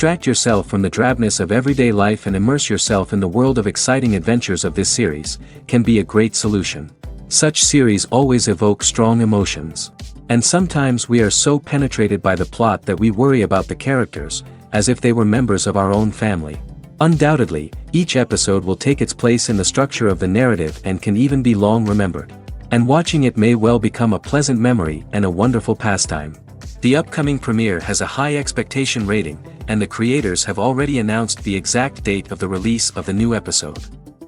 Distract yourself from the drabness of everyday life and immerse yourself in the world of exciting adventures of this series, can be a great solution. Such series always evoke strong emotions. And sometimes we are so penetrated by the plot that we worry about the characters, as if they were members of our own family. Undoubtedly, each episode will take its place in the structure of the narrative and can even be long remembered. And watching it may well become a pleasant memory and a wonderful pastime. The upcoming premiere has a high expectation rating, and the creators have already announced the exact date of the release of the new episode.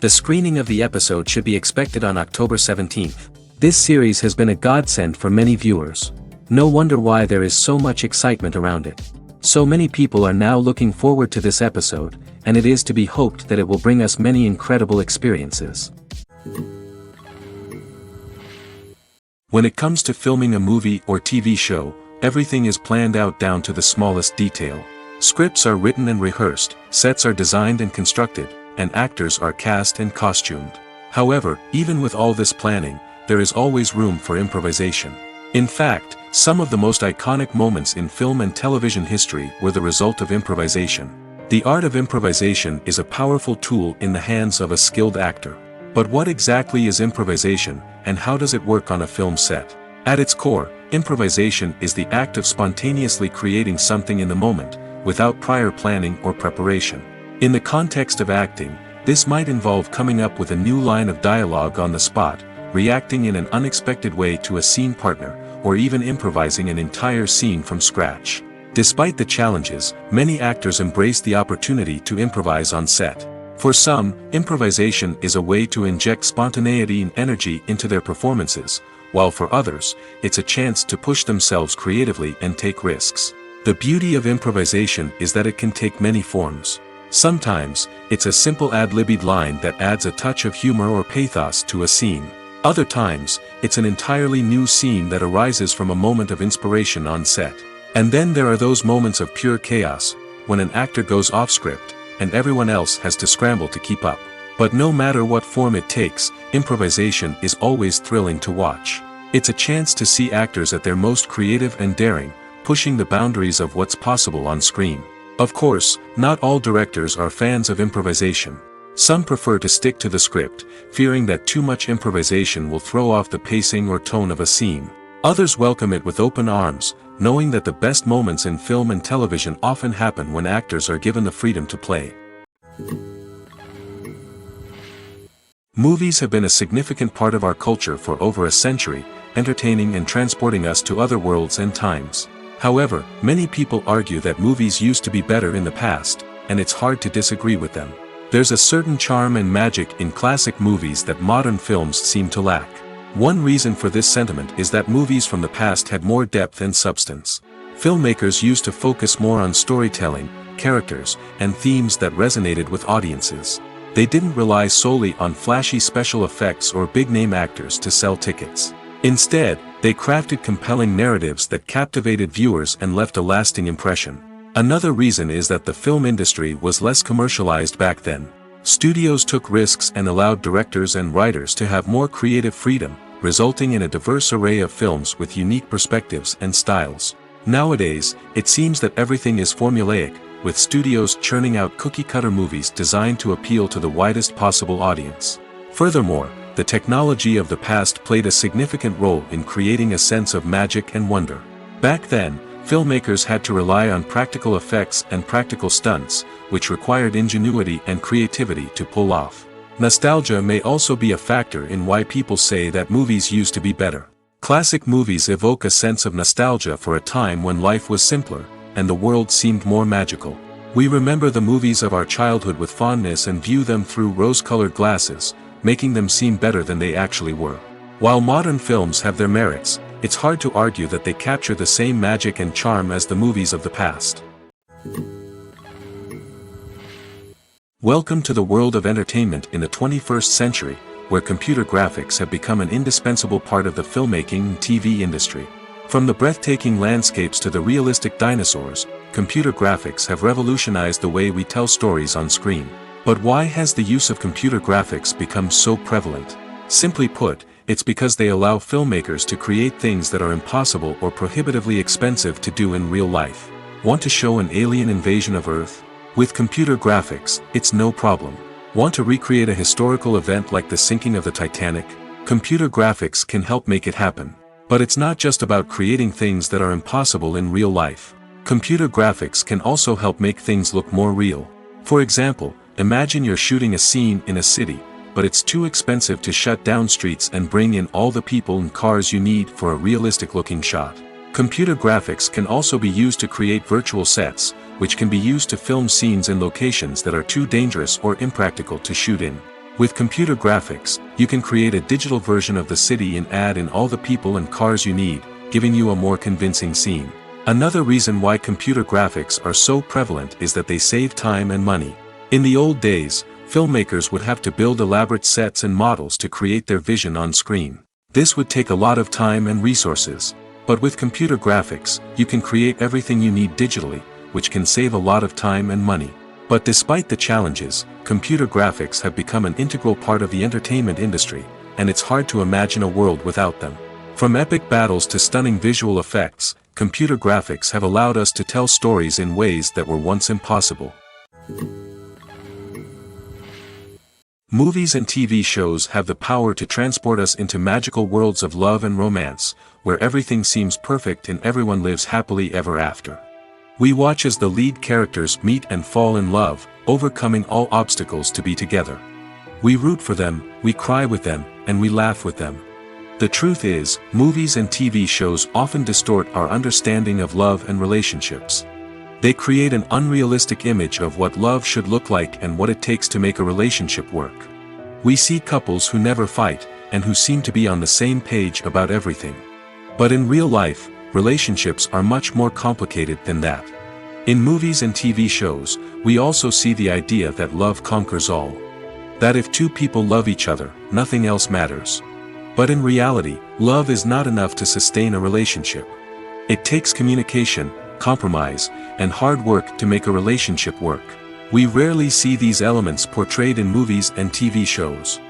The screening of the episode should be expected on October 17th. This series has been a godsend for many viewers. No wonder why there is so much excitement around it. So many people are now looking forward to this episode, and it is to be hoped that it will bring us many incredible experiences. When it comes to filming a movie or TV show, everything is planned out down to the smallest detail. Scripts are written and rehearsed, sets are designed and constructed, and actors are cast and costumed. However, even with all this planning, there is always room for improvisation. In fact, some of the most iconic moments in film and television history were the result of improvisation. The art of improvisation is a powerful tool in the hands of a skilled actor. But what exactly is improvisation, and how does it work on a film set? At its core, improvisation is the act of spontaneously creating something in the moment, without prior planning or preparation. In the context of acting, this might involve coming up with a new line of dialogue on the spot, reacting in an unexpected way to a scene partner, or even improvising an entire scene from scratch. Despite the challenges, many actors embrace the opportunity to improvise on set. For some, improvisation is a way to inject spontaneity and energy into their performances, while for others, it's a chance to push themselves creatively and take risks. The beauty of improvisation is that it can take many forms. Sometimes, it's a simple ad-libbed line that adds a touch of humor or pathos to a scene. Other times, it's an entirely new scene that arises from a moment of inspiration on set. And then there are those moments of pure chaos, when an actor goes off script, and everyone else has to scramble to keep up. But no matter what form it takes, improvisation is always thrilling to watch. It's a chance to see actors at their most creative and daring, pushing the boundaries of what's possible on screen. Of course, not all directors are fans of improvisation. Some prefer to stick to the script, fearing that too much improvisation will throw off the pacing or tone of a scene. Others welcome it with open arms, knowing that the best moments in film and television often happen when actors are given the freedom to play. Movies have been a significant part of our culture for over a century, entertaining and transporting us to other worlds and times. However, many people argue that movies used to be better in the past, and it's hard to disagree with them. There's a certain charm and magic in classic movies that modern films seem to lack. One reason for this sentiment is that movies from the past had more depth and substance. Filmmakers used to focus more on storytelling, characters, and themes that resonated with audiences. They didn't rely solely on flashy special effects or big-name actors to sell tickets. Instead, they crafted compelling narratives that captivated viewers and left a lasting impression. Another reason is that the film industry was less commercialized back then. Studios took risks and allowed directors and writers to have more creative freedom, resulting in a diverse array of films with unique perspectives and styles. Nowadays, it seems that everything is formulaic, with studios churning out cookie-cutter movies designed to appeal to the widest possible audience. Furthermore, the technology of the past played a significant role in creating a sense of magic and wonder. Back then, filmmakers had to rely on practical effects and practical stunts, which required ingenuity and creativity to pull off. Nostalgia may also be a factor in why people say that movies used to be better. Classic movies evoke a sense of nostalgia for a time when life was simpler, and the world seemed more magical. We remember the movies of our childhood with fondness and view them through rose-colored glasses, making them seem better than they actually were. While modern films have their merits, it's hard to argue that they capture the same magic and charm as the movies of the past. Welcome to the world of entertainment in the 21st century, where computer graphics have become an indispensable part of the filmmaking and TV industry. From the breathtaking landscapes to the realistic dinosaurs, computer graphics have revolutionized the way we tell stories on screen. But why has the use of computer graphics become so prevalent? Simply put, it's because they allow filmmakers to create things that are impossible or prohibitively expensive to do in real life. Want to show an alien invasion of Earth? With computer graphics, it's no problem. Want to recreate a historical event like the sinking of the Titanic? Computer graphics can help make it happen. But it's not just about creating things that are impossible in real life. Computer graphics can also help make things look more real. For example, imagine you're shooting a scene in a city, but it's too expensive to shut down streets and bring in all the people and cars you need for a realistic-looking shot. Computer graphics can also be used to create virtual sets, which can be used to film scenes in locations that are too dangerous or impractical to shoot in. With computer graphics, you can create a digital version of the city and add in all the people and cars you need, giving you a more convincing scene. Another reason why computer graphics are so prevalent is that they save time and money. In the old days, filmmakers would have to build elaborate sets and models to create their vision on screen. This would take a lot of time and resources. But with computer graphics, you can create everything you need digitally, which can save a lot of time and money. But despite the challenges, computer graphics have become an integral part of the entertainment industry, and it's hard to imagine a world without them. From epic battles to stunning visual effects, computer graphics have allowed us to tell stories in ways that were once impossible. Movies and TV shows have the power to transport us into magical worlds of love and romance, where everything seems perfect and everyone lives happily ever after. We watch as the lead characters meet and fall in love, overcoming all obstacles to be together. We root for them, we cry with them, and we laugh with them. The truth is, movies and TV shows often distort our understanding of love and relationships. They create an unrealistic image of what love should look like and what it takes to make a relationship work. We see couples who never fight, and who seem to be on the same page about everything. But in real life, relationships are much more complicated than that. In movies and TV shows, we also see the idea that love conquers all. That if two people love each other, nothing else matters. But in reality, love is not enough to sustain a relationship. It takes communication, compromise, and hard work to make a relationship work. We rarely see these elements portrayed in movies and TV shows.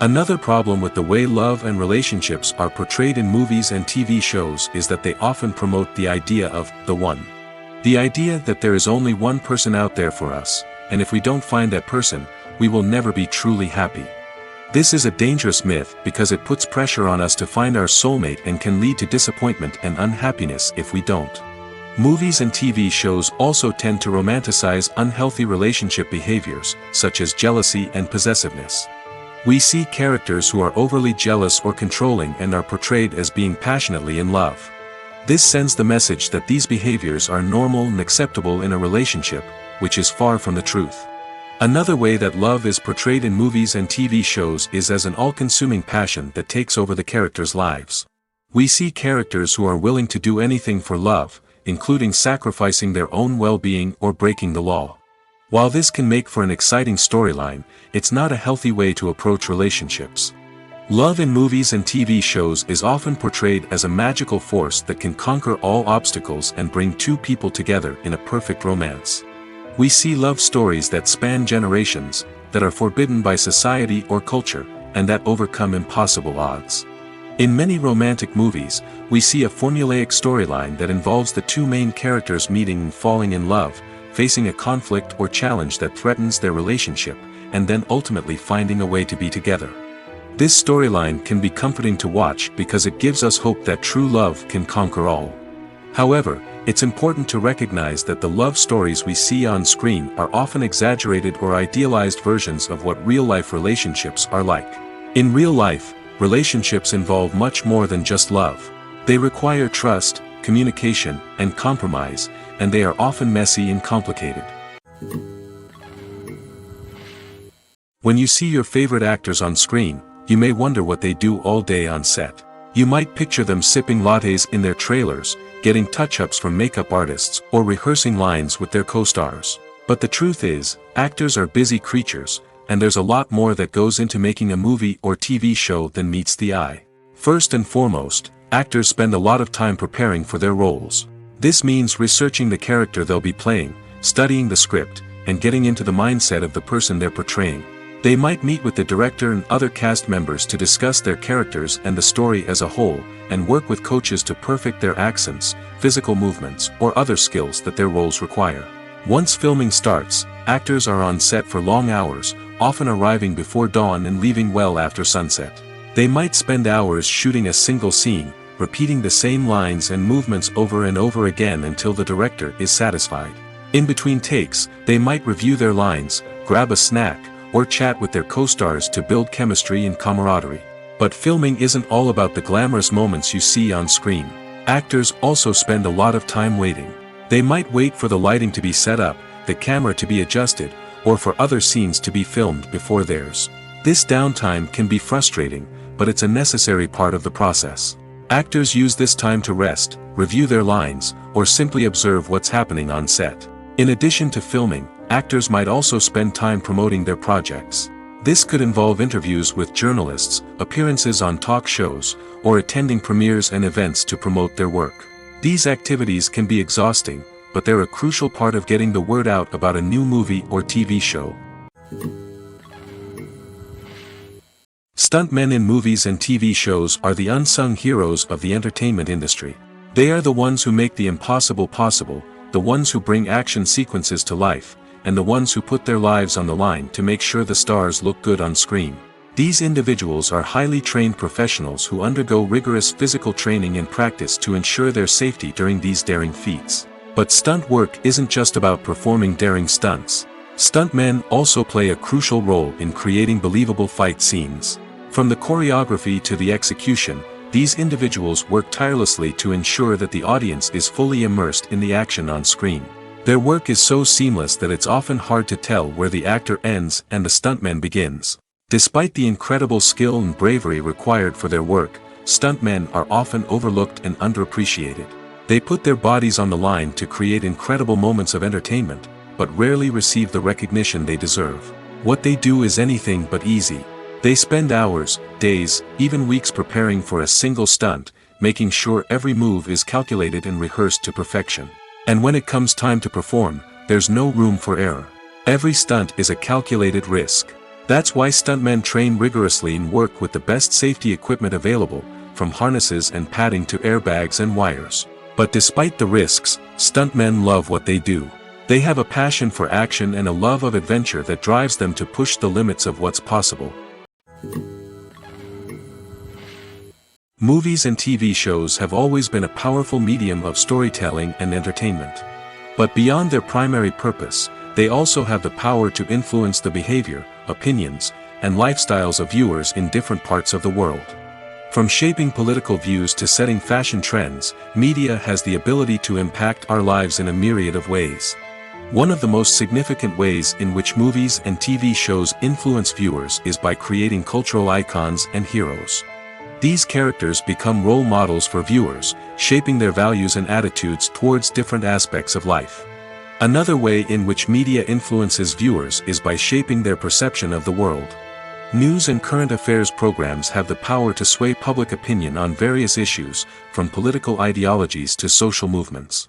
Another problem with the way love and relationships are portrayed in movies and TV shows is that they often promote the idea of the one. The idea that there is only one person out there for us, and if we don't find that person, we will never be truly happy. This is a dangerous myth because it puts pressure on us to find our soulmate and can lead to disappointment and unhappiness if we don't. Movies and TV shows also tend to romanticize unhealthy relationship behaviors, such as jealousy and possessiveness. We see characters who are overly jealous or controlling and are portrayed as being passionately in love. This sends the message that these behaviors are normal and acceptable in a relationship, which is far from the truth. Another way that love is portrayed in movies and TV shows is as an all-consuming passion that takes over the characters' lives. We see characters who are willing to do anything for love, including sacrificing their own well-being or breaking the law. While this can make for an exciting storyline, it's not a healthy way to approach relationships. Love in movies and TV shows is often portrayed as a magical force that can conquer all obstacles and bring two people together in a perfect romance. We see love stories that span generations, that are forbidden by society or culture, and that overcome impossible odds. In many romantic movies, we see a formulaic storyline that involves the two main characters meeting and falling in love, facing a conflict or challenge that threatens their relationship, and then ultimately finding a way to be together. This storyline can be comforting to watch because it gives us hope that true love can conquer all. However, it's important to recognize that the love stories we see on screen are often exaggerated or idealized versions of what real-life relationships are like. In real life, relationships involve much more than just love. They require trust, communication, and compromise, and they are often messy and complicated. When you see your favorite actors on screen, you may wonder what they do all day on set. You might picture them sipping lattes in their trailers, getting touch-ups from makeup artists, or rehearsing lines with their co-stars. But the truth is, actors are busy creatures, and there's a lot more that goes into making a movie or TV show than meets the eye. First and foremost, actors spend a lot of time preparing for their roles. This means researching the character they'll be playing, studying the script, and getting into the mindset of the person they're portraying. They might meet with the director and other cast members to discuss their characters and the story as a whole, and work with coaches to perfect their accents, physical movements, or other skills that their roles require. Once filming starts, actors are on set for long hours, often arriving before dawn and leaving well after sunset. They might spend hours shooting a single scene, repeating the same lines and movements over and over again until the director is satisfied. In between takes, they might review their lines, grab a snack, or chat with their co-stars to build chemistry and camaraderie. But filming isn't all about the glamorous moments you see on screen. Actors also spend a lot of time waiting. They might wait for the lighting to be set up, the camera to be adjusted, or for other scenes to be filmed before theirs. This downtime can be frustrating, but it's a necessary part of the process. Actors use this time to rest, review their lines, or simply observe what's happening on set. In addition to filming, actors might also spend time promoting their projects. This could involve interviews with journalists, appearances on talk shows, or attending premieres and events to promote their work. These activities can be exhausting, but they're a crucial part of getting the word out about a new movie or TV show. Stuntmen in movies and TV shows are the unsung heroes of the entertainment industry. They are the ones who make the impossible possible, the ones who bring action sequences to life, and the ones who put their lives on the line to make sure the stars look good on screen. These individuals are highly trained professionals who undergo rigorous physical training and practice to ensure their safety during these daring feats. But stunt work isn't just about performing daring stunts. Stuntmen also play a crucial role in creating believable fight scenes. From the choreography to the execution, these individuals work tirelessly to ensure that the audience is fully immersed in the action on screen. Their work is so seamless that it's often hard to tell where the actor ends and the stuntman begins. Despite the incredible skill and bravery required for their work, stuntmen are often overlooked and underappreciated. They put their bodies on the line to create incredible moments of entertainment, but rarely receive the recognition they deserve. What they do is anything but easy. They spend hours, days, even weeks preparing for a single stunt, making sure every move is calculated and rehearsed to perfection. And when it comes time to perform, there's no room for error. Every stunt is a calculated risk. That's why stuntmen train rigorously and work with the best safety equipment available, from harnesses and padding to airbags and wires. But despite the risks, stuntmen love what they do. They have a passion for action and a love of adventure that drives them to push the limits of what's possible. Movies and TV shows have always been a powerful medium of storytelling and entertainment. But beyond their primary purpose, they also have the power to influence the behavior, opinions, and lifestyles of viewers in different parts of the world. From shaping political views to setting fashion trends, media has the ability to impact our lives in a myriad of ways. One of the most significant ways in which movies and TV shows influence viewers is by creating cultural icons and heroes. These characters become role models for viewers, shaping their values and attitudes towards different aspects of life. Another way in which media influences viewers is by shaping their perception of the world. News and current affairs programs have the power to sway public opinion on various issues, from political ideologies to social movements.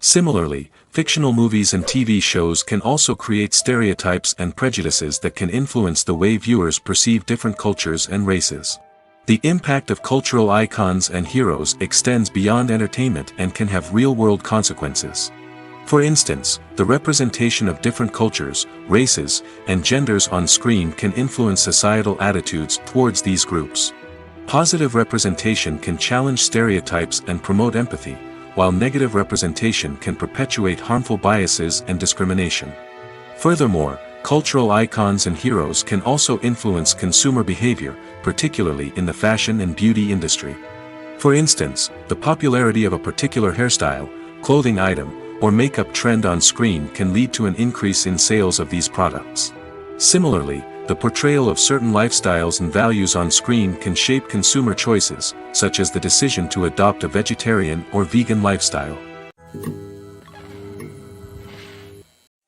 Similarly, fictional movies and TV shows can also create stereotypes and prejudices that can influence the way viewers perceive different cultures and races. The impact of cultural icons and heroes extends beyond entertainment and can have real-world consequences. For instance, the representation of different cultures, races, and genders on screen can influence societal attitudes towards these groups. Positive representation can challenge stereotypes and promote empathy, while negative representation can perpetuate harmful biases and discrimination. Furthermore, cultural icons and heroes can also influence consumer behavior, particularly in the fashion and beauty industry. For instance, the popularity of a particular hairstyle, clothing item, or makeup trend on screen can lead to an increase in sales of these products. Similarly, the portrayal of certain lifestyles and values on screen can shape consumer choices, such as the decision to adopt a vegetarian or vegan lifestyle.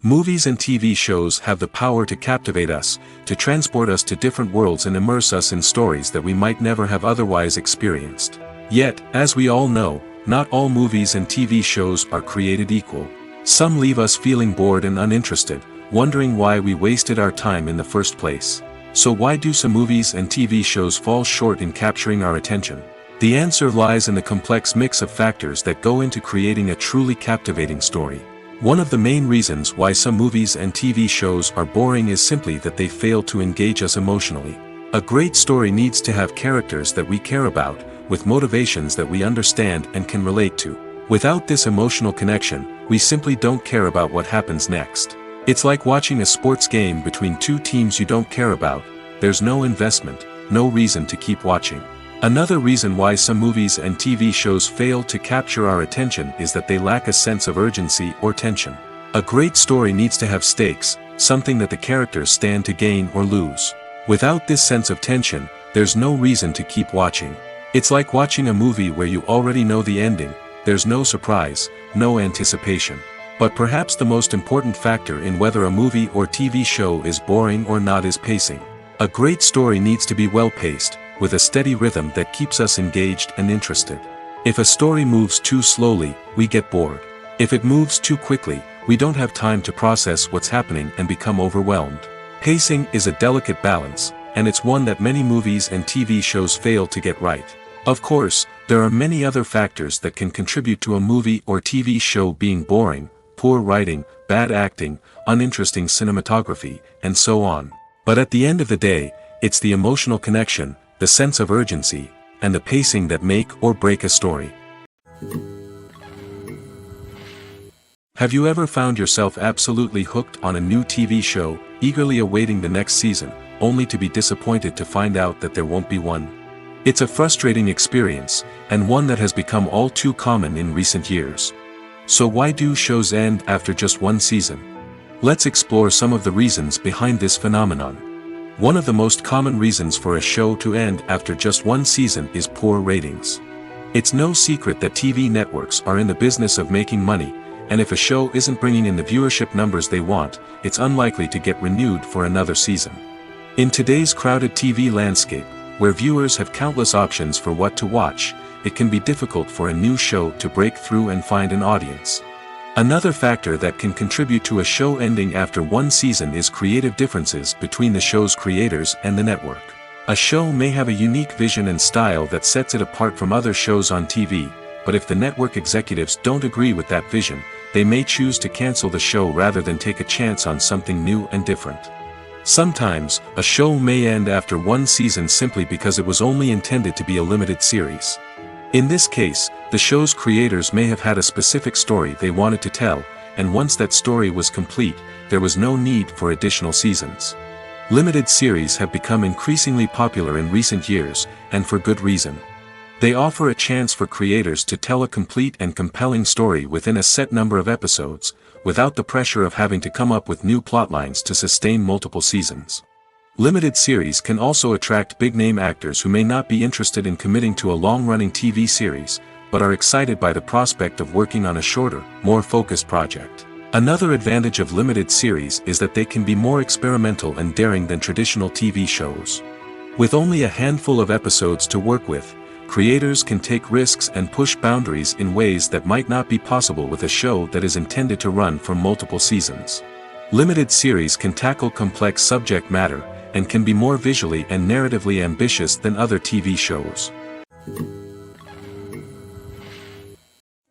Movies and TV shows have the power to captivate us, to transport us to different worlds and immerse us in stories that we might never have otherwise experienced. Yet, as we all know, not all movies and TV shows are created equal. Some leave us feeling bored and uninterested, wondering why we wasted our time in the first place. So why do some movies and TV shows fall short in capturing our attention? The answer lies in the complex mix of factors that go into creating a truly captivating story. One of the main reasons why some movies and TV shows are boring is simply that they fail to engage us emotionally. A great story needs to have characters that we care about, with motivations that we understand and can relate to. Without this emotional connection, we simply don't care about what happens next. It's like watching a sports game between two teams you don't care about. There's no investment, no reason to keep watching. Another reason why some movies and TV shows fail to capture our attention is that they lack a sense of urgency or tension. A great story needs to have stakes, something that the characters stand to gain or lose. Without this sense of tension, there's no reason to keep watching. It's like watching a movie where you already know the ending. There's no surprise, no anticipation. But perhaps the most important factor in whether a movie or TV show is boring or not is pacing. A great story needs to be well-paced, with a steady rhythm that keeps us engaged and interested. If a story moves too slowly, we get bored. If it moves too quickly, we don't have time to process what's happening and become overwhelmed. Pacing is a delicate balance, and it's one that many movies and TV shows fail to get right. Of course, there are many other factors that can contribute to a movie or TV show being boring: poor writing, bad acting, uninteresting cinematography, and so on. But at the end of the day, it's the emotional connection, the sense of urgency, and the pacing that make or break a story. Have you ever found yourself absolutely hooked on a new TV show, eagerly awaiting the next season, only to be disappointed to find out that there won't be one? It's a frustrating experience, and one that has become all too common in recent years. So why do shows end after just one season? Let's explore some of the reasons behind this phenomenon. One of the most common reasons for a show to end after just one season is poor ratings. It's no secret that TV networks are in the business of making money, and if a show isn't bringing in the viewership numbers they want, it's unlikely to get renewed for another season. In today's crowded TV landscape, where viewers have countless options for what to watch, it can be difficult for a new show to break through and find an audience. Another factor that can contribute to a show ending after one season is creative differences between the show's creators and the network. A show may have a unique vision and style that sets it apart from other shows on TV, but if the network executives don't agree with that vision, they may choose to cancel the show rather than take a chance on something new and different. Sometimes, a show may end after one season simply because it was only intended to be a limited series. In this case, the show's creators may have had a specific story they wanted to tell, and once that story was complete, there was no need for additional seasons. Limited series have become increasingly popular in recent years, and for good reason. They offer a chance for creators to tell a complete and compelling story within a set number of episodes, without the pressure of having to come up with new plotlines to sustain multiple seasons. Limited series can also attract big-name actors who may not be interested in committing to a long-running TV series, but are excited by the prospect of working on a shorter, more focused project. Another advantage of limited series is that they can be more experimental and daring than traditional TV shows. With only a handful of episodes to work with, creators can take risks and push boundaries in ways that might not be possible with a show that is intended to run for multiple seasons. Limited series can tackle complex subject matter, and can be more visually and narratively ambitious than other TV shows.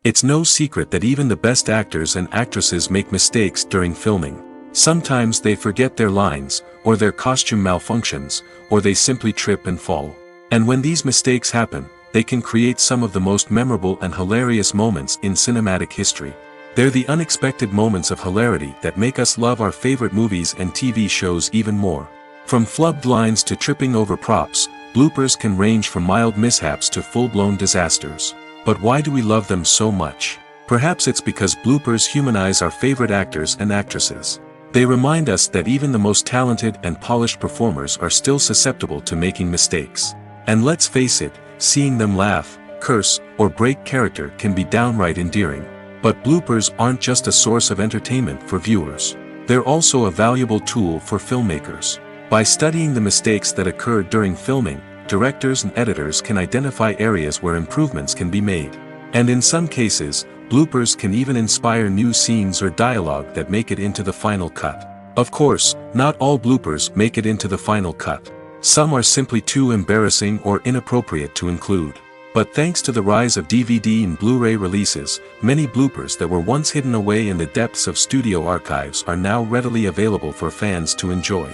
It's no secret that even the best actors and actresses make mistakes during filming. Sometimes they forget their lines, or their costume malfunctions, or they simply trip and fall. And when these mistakes happen, they can create some of the most memorable and hilarious moments in cinematic history. They're the unexpected moments of hilarity that make us love our favorite movies and TV shows even more. From flubbed lines to tripping over props, bloopers can range from mild mishaps to full-blown disasters. But why do we love them so much? Perhaps it's because bloopers humanize our favorite actors and actresses. They remind us that even the most talented and polished performers are still susceptible to making mistakes. And let's face it, seeing them laugh, curse, or break character can be downright endearing. But bloopers aren't just a source of entertainment for viewers. They're also a valuable tool for filmmakers. By studying the mistakes that occurred during filming, directors and editors can identify areas where improvements can be made. And in some cases, bloopers can even inspire new scenes or dialogue that make it into the final cut. Of course, not all bloopers make it into the final cut. Some are simply too embarrassing or inappropriate to include. But thanks to the rise of DVD and Blu-ray releases, many bloopers that were once hidden away in the depths of studio archives are now readily available for fans to enjoy.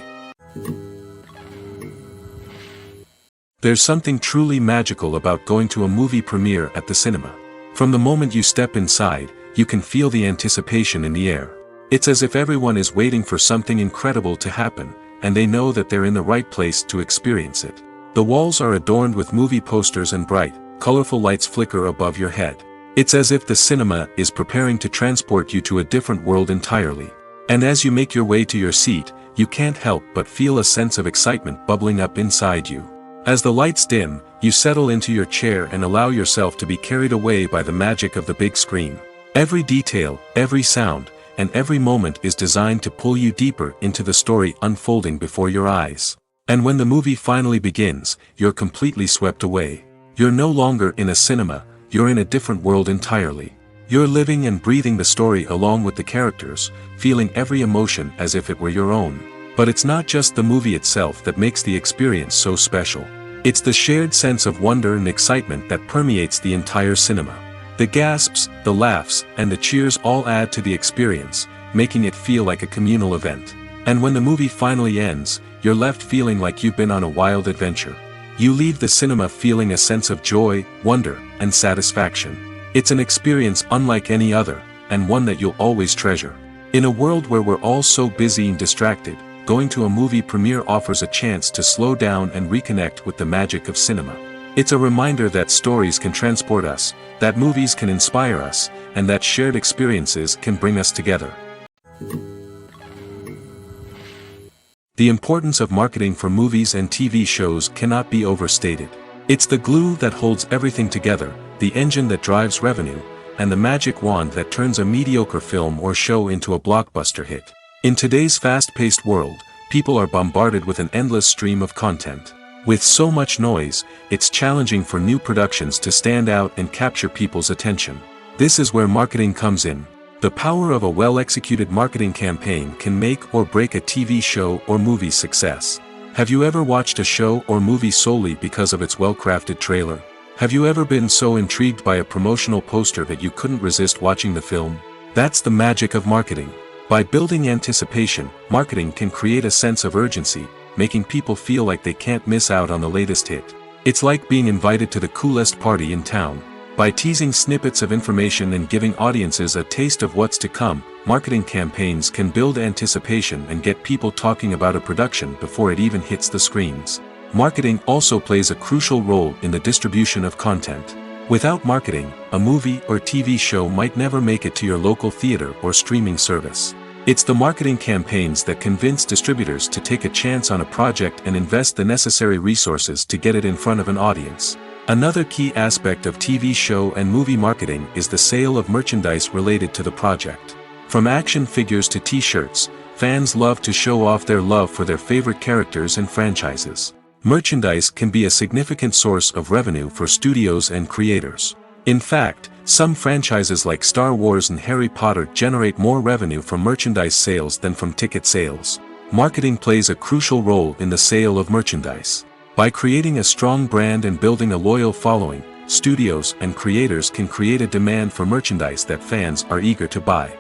There's something truly magical about going to a movie premiere at the cinema. From the moment you step inside, you can feel the anticipation in the air. It's as if everyone is waiting for something incredible to happen, and they know that they're in the right place to experience it. The walls are adorned with movie posters and bright, colorful lights flicker above your head. It's as if the cinema is preparing to transport you to a different world entirely. And as you make your way to your seat, you can't help but feel a sense of excitement bubbling up inside you. As the lights dim, you settle into your chair and allow yourself to be carried away by the magic of the big screen. Every detail, every sound, and every moment is designed to pull you deeper into the story unfolding before your eyes. And when the movie finally begins, you're completely swept away. You're no longer in a cinema, you're in a different world entirely. You're living and breathing the story along with the characters, feeling every emotion as if it were your own. But it's not just the movie itself that makes the experience so special. It's the shared sense of wonder and excitement that permeates the entire cinema. The gasps, the laughs, and the cheers all add to the experience, making it feel like a communal event. And when the movie finally ends, you're left feeling like you've been on a wild adventure. You leave the cinema feeling a sense of joy, wonder, and satisfaction. It's an experience unlike any other, and one that you'll always treasure. In a world where we're all so busy and distracted, going to a movie premiere offers a chance to slow down and reconnect with the magic of cinema. It's a reminder that stories can transport us, that movies can inspire us, and that shared experiences can bring us together. The importance of marketing for movies and TV shows cannot be overstated. It's the glue that holds everything together, the engine that drives revenue, and the magic wand that turns a mediocre film or show into a blockbuster hit. In today's fast-paced world, people are bombarded with an endless stream of content. With so much noise, it's challenging for new productions to stand out and capture people's attention. This is where marketing comes in. The power of a well-executed marketing campaign can make or break a TV show or movie's success. Have you ever watched a show or movie solely because of its well-crafted trailer? Have you ever been so intrigued by a promotional poster that you couldn't resist watching the film? That's the magic of marketing. By building anticipation, marketing can create a sense of urgency, making people feel like they can't miss out on the latest hit. It's like being invited to the coolest party in town. By teasing snippets of information and giving audiences a taste of what's to come, marketing campaigns can build anticipation and get people talking about a production before it even hits the screens. Marketing also plays a crucial role in the distribution of content. Without marketing, a movie or TV show might never make it to your local theater or streaming service. It's the marketing campaigns that convince distributors to take a chance on a project and invest the necessary resources to get it in front of an audience. Another key aspect of TV show and movie marketing is the sale of merchandise related to the project. From action figures to t-shirts, fans love to show off their love for their favorite characters and franchises. Merchandise can be a significant source of revenue for studios and creators. In fact, some franchises like Star Wars and Harry Potter generate more revenue from merchandise sales than from ticket sales. Marketing plays a crucial role in the sale of merchandise. By creating a strong brand and building a loyal following, studios and creators can create a demand for merchandise that fans are eager to buy.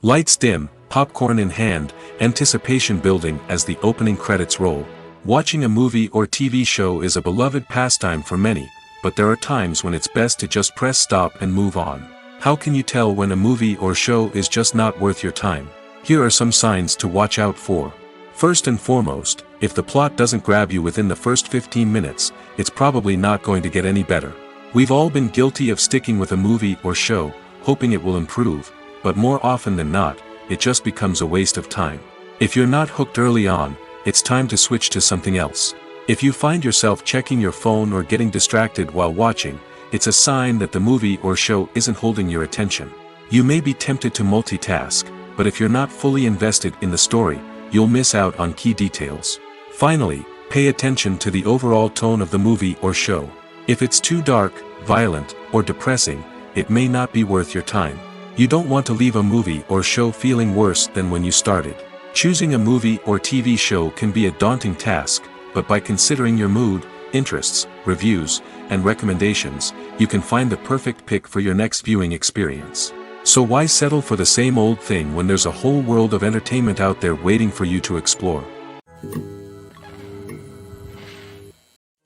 Lights dim, popcorn in hand, anticipation building as the opening credits roll. Watching a movie or TV show is a beloved pastime for many, but there are times when it's best to just press stop and move on. How can you tell when a movie or show is just not worth your time? Here are some signs to watch out for. First and foremost, if the plot doesn't grab you within the first 15 minutes, it's probably not going to get any better. We've all been guilty of sticking with a movie or show, hoping it will improve, but more often than not, it just becomes a waste of time. If you're not hooked early on, it's time to switch to something else. If you find yourself checking your phone or getting distracted while watching, it's a sign that the movie or show isn't holding your attention. You may be tempted to multitask, but if you're not fully invested in the story, you'll miss out on key details. Finally, pay attention to the overall tone of the movie or show. If it's too dark, violent, or depressing, it may not be worth your time. You don't want to leave a movie or show feeling worse than when you started. Choosing a movie or TV show can be a daunting task, but by considering your mood, interests, reviews, and recommendations, you can find the perfect pick for your next viewing experience. So why settle for the same old thing when there's a whole world of entertainment out there waiting for you to explore?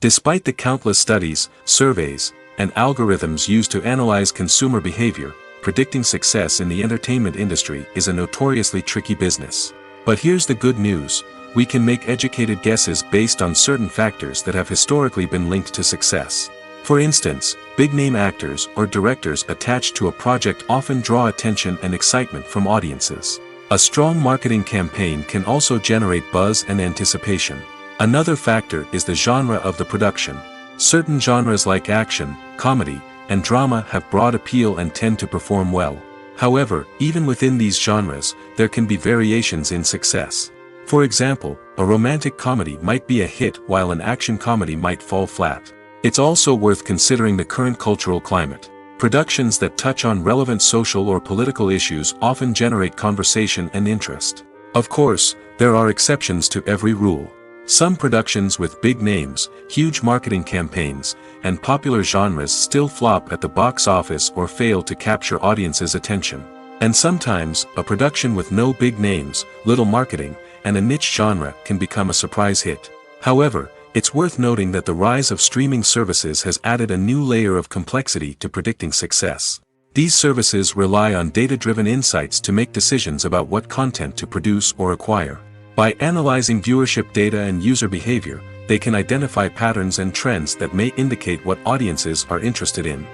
Despite the countless studies, surveys, and algorithms used to analyze consumer behavior, predicting success in the entertainment industry is a notoriously tricky business. But here's the good news: we can make educated guesses based on certain factors that have historically been linked to success. For instance, big-name actors or directors attached to a project often draw attention and excitement from audiences. A strong marketing campaign can also generate buzz and anticipation. Another factor is the genre of the production. Certain genres like action, comedy, and drama have broad appeal and tend to perform well. However, even within these genres, there can be variations in success. For example, a romantic comedy might be a hit while an action comedy might fall flat. It's also worth considering the current cultural climate. Productions that touch on relevant social or political issues often generate conversation and interest. Of course, there are exceptions to every rule. Some productions with big names, huge marketing campaigns, and popular genres still flop at the box office or fail to capture audiences' attention. And sometimes, a production with no big names, little marketing, and a niche genre can become a surprise hit. However, it's worth noting that the rise of streaming services has added a new layer of complexity to predicting success. These services rely on data-driven insights to make decisions about what content to produce or acquire. By analyzing viewership data and user behavior, they can identify patterns and trends that may indicate what audiences are interested in.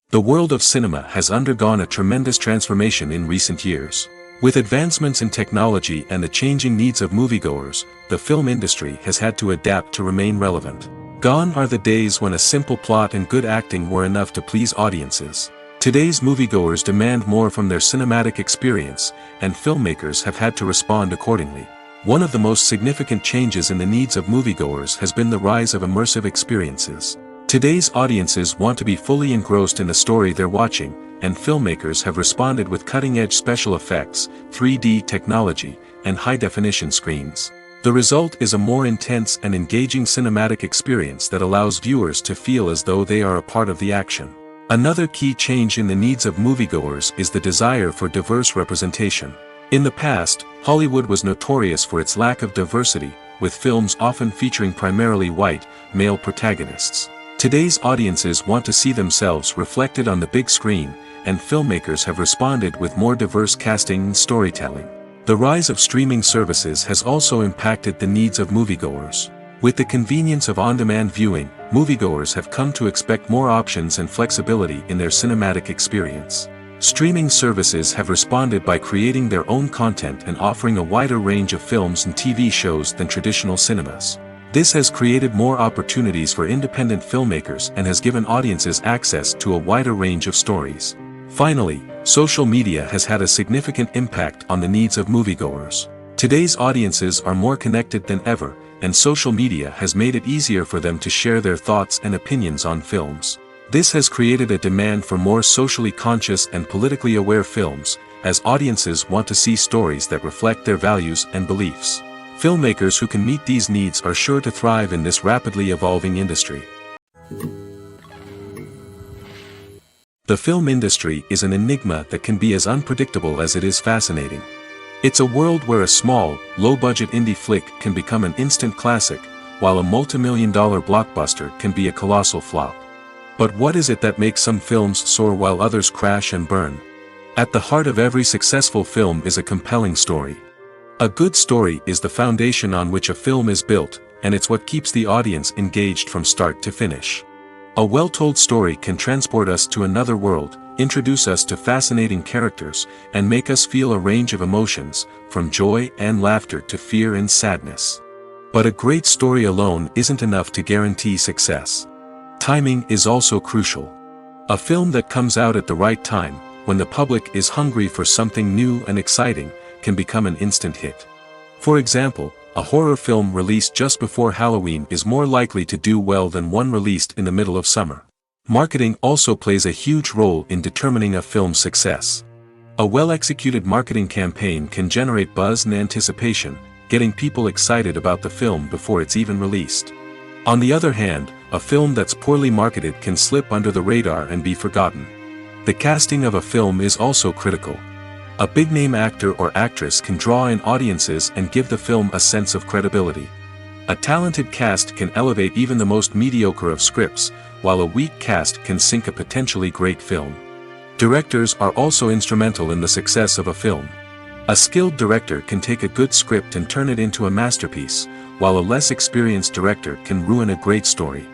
The world of cinema has undergone a tremendous transformation in recent years. With advancements in technology and the changing needs of moviegoers, the film industry has had to adapt to remain relevant. Gone are the days when a simple plot and good acting were enough to please audiences. Today's moviegoers demand more from their cinematic experience, and filmmakers have had to respond accordingly. One of the most significant changes in the needs of moviegoers has been the rise of immersive experiences. Today's audiences want to be fully engrossed in the story they're watching, and filmmakers have responded with cutting-edge special effects, 3D technology, and high-definition screens. The result is a more intense and engaging cinematic experience that allows viewers to feel as though they are a part of the action. Another key change in the needs of moviegoers is the desire for diverse representation. In the past, Hollywood was notorious for its lack of diversity, with films often featuring primarily white, male protagonists. Today's audiences want to see themselves reflected on the big screen, and filmmakers have responded with more diverse casting and storytelling. The rise of streaming services has also impacted the needs of moviegoers. With the convenience of on-demand viewing, moviegoers have come to expect more options and flexibility in their cinematic experience. Streaming services have responded by creating their own content and offering a wider range of films and TV shows than traditional cinemas. This has created more opportunities for independent filmmakers and has given audiences access to a wider range of stories. Finally, social media has had a significant impact on the needs of moviegoers. Today's audiences are more connected than ever, and social media has made it easier for them to share their thoughts and opinions on films. This has created a demand for more socially conscious and politically aware films, as audiences want to see stories that reflect their values and beliefs. Filmmakers who can meet these needs are sure to thrive in this rapidly evolving industry. The film industry is an enigma that can be as unpredictable as it is fascinating. It's a world where a small, low-budget indie flick can become an instant classic, while a multi-million-dollar blockbuster can be a colossal flop. But what is it that makes some films soar while others crash and burn? At the heart of every successful film is a compelling story. A good story is the foundation on which a film is built, and it's what keeps the audience engaged from start to finish. A well-told story can transport us to another world, introduce us to fascinating characters, and make us feel a range of emotions, from joy and laughter to fear and sadness. But a great story alone isn't enough to guarantee success. Timing is also crucial. A film that comes out at the right time, when the public is hungry for something new and exciting, can become an instant hit. For example, a horror film released just before Halloween is more likely to do well than one released in the middle of summer. Marketing also plays a huge role in determining a film's success. A well-executed marketing campaign can generate buzz and anticipation, getting people excited about the film before it's even released. On the other hand, a film that's poorly marketed can slip under the radar and be forgotten. The casting of a film is also critical. A big-name actor or actress can draw in audiences and give the film a sense of credibility. A talented cast can elevate even the most mediocre of scripts, while a weak cast can sink a potentially great film. Directors are also instrumental in the success of a film. A skilled director can take a good script and turn it into a masterpiece, while a less experienced director can ruin a great story.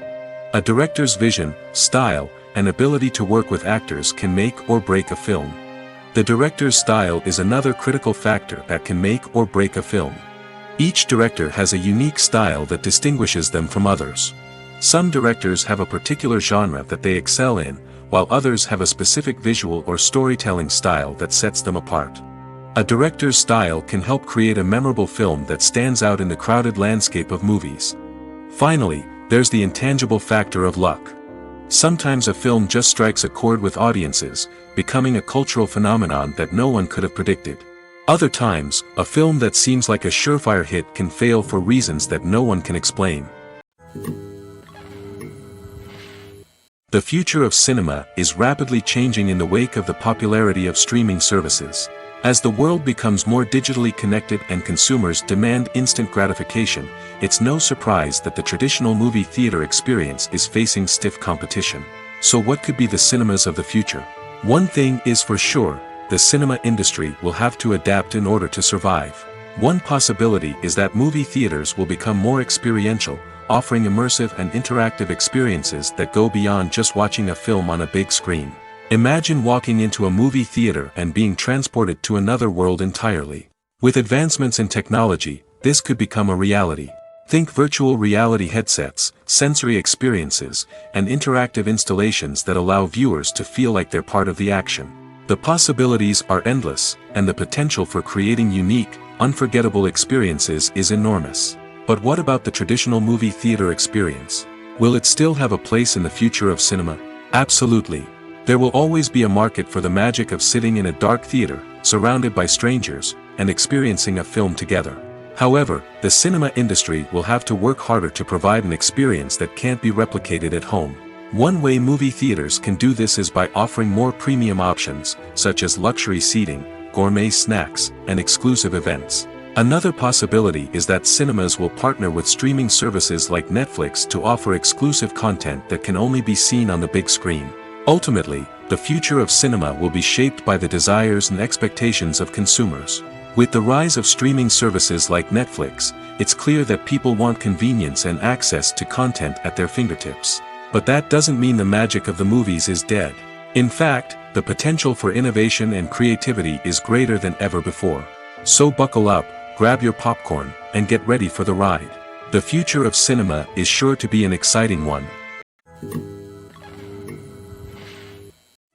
A director's vision, style, and ability to work with actors can make or break a film. The director's style is another critical factor that can make or break a film. Each director has a unique style that distinguishes them from others. Some directors have a particular genre that they excel in, while others have a specific visual or storytelling style that sets them apart. A director's style can help create a memorable film that stands out in the crowded landscape of movies. Finally, there's the intangible factor of luck. Sometimes a film just strikes a chord with audiences, becoming a cultural phenomenon that no one could have predicted. Other times, a film that seems like a surefire hit can fail for reasons that no one can explain. The future of cinema is rapidly changing in the wake of the popularity of streaming services. As the world becomes more digitally connected and consumers demand instant gratification, it's no surprise that the traditional movie theater experience is facing stiff competition. So what could be the cinemas of the future? One thing is for sure, the cinema industry will have to adapt in order to survive. One possibility is that movie theaters will become more experiential, offering immersive and interactive experiences that go beyond just watching a film on a big screen. Imagine walking into a movie theater and being transported to another world entirely. With advancements in technology, this could become a reality. Think virtual reality headsets, sensory experiences, and interactive installations that allow viewers to feel like they're part of the action. The possibilities are endless, and the potential for creating unique, unforgettable experiences is enormous. But what about the traditional movie theater experience? Will it still have a place in the future of cinema? Absolutely. There will always be a market for the magic of sitting in a dark theater, surrounded by strangers, and experiencing a film together. However, the cinema industry will have to work harder to provide an experience that can't be replicated at home. One way movie theaters can do this is by offering more premium options, such as luxury seating, gourmet snacks, and exclusive events. Another possibility is that cinemas will partner with streaming services like Netflix to offer exclusive content that can only be seen on the big screen. Ultimately, the future of cinema will be shaped by the desires and expectations of consumers. With the rise of streaming services like Netflix, it's clear that people want convenience and access to content at their fingertips. But that doesn't mean the magic of the movies is dead. In fact, the potential for innovation and creativity is greater than ever before. So buckle up, grab your popcorn, and get ready for the ride. The future of cinema is sure to be an exciting one.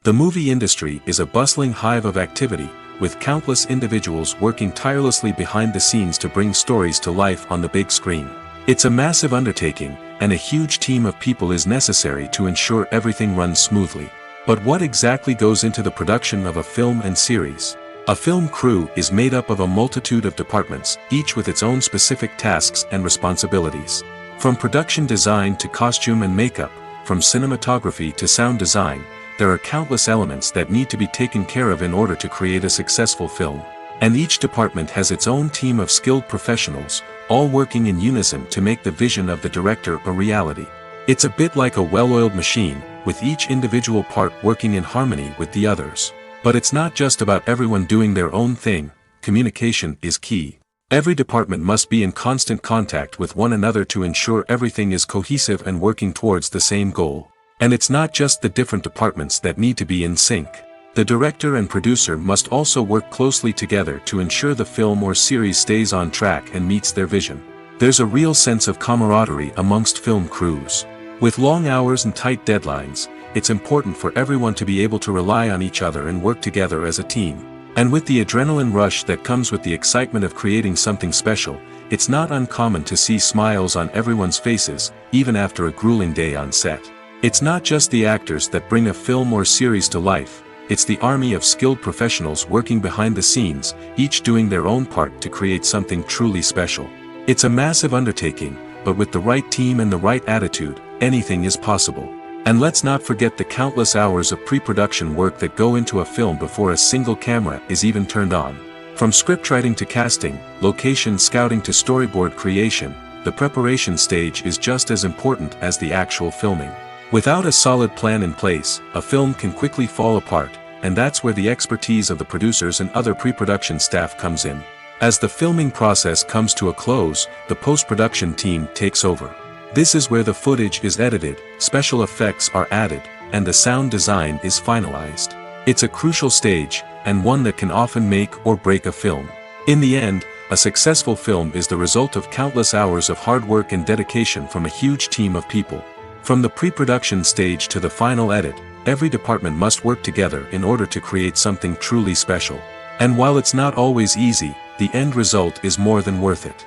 The movie industry is a bustling hive of activity, with countless individuals working tirelessly behind the scenes to bring stories to life on the big screen. It's a massive undertaking, and a huge team of people is necessary to ensure everything runs smoothly. But what exactly goes into the production of a film and series? A film crew is made up of a multitude of departments, each with its own specific tasks and responsibilities. From production design to costume and makeup, from cinematography to sound design, there are countless elements that need to be taken care of in order to create a successful film. And each department has its own team of skilled professionals, all working in unison to make the vision of the director a reality. It's a bit like a well-oiled machine, with each individual part working in harmony with the others. But it's not just about everyone doing their own thing, communication is key. Every department must be in constant contact with one another to ensure everything is cohesive and working towards the same goal. And it's not just the different departments that need to be in sync. The director and producer must also work closely together to ensure the film or series stays on track and meets their vision. There's a real sense of camaraderie amongst film crews. With long hours and tight deadlines, it's important for everyone to be able to rely on each other and work together as a team. And with the adrenaline rush that comes with the excitement of creating something special, it's not uncommon to see smiles on everyone's faces, even after a grueling day on set. It's not just the actors that bring a film or series to life, it's the army of skilled professionals working behind the scenes, each doing their own part to create something truly special. It's a massive undertaking, but with the right team and the right attitude, anything is possible. And let's not forget the countless hours of pre-production work that go into a film before a single camera is even turned on. From scriptwriting to casting, location scouting to storyboard creation, the preparation stage is just as important as the actual filming. Without a solid plan in place, a film can quickly fall apart, and that's where the expertise of the producers and other pre-production staff comes in. As the filming process comes to a close, the post-production team takes over. This is where the footage is edited, special effects are added, and the sound design is finalized. It's a crucial stage, and one that can often make or break a film. In the end, a successful film is the result of countless hours of hard work and dedication from a huge team of people. From the pre-production stage to the final edit, every department must work together in order to create something truly special. And while it's not always easy, the end result is more than worth it.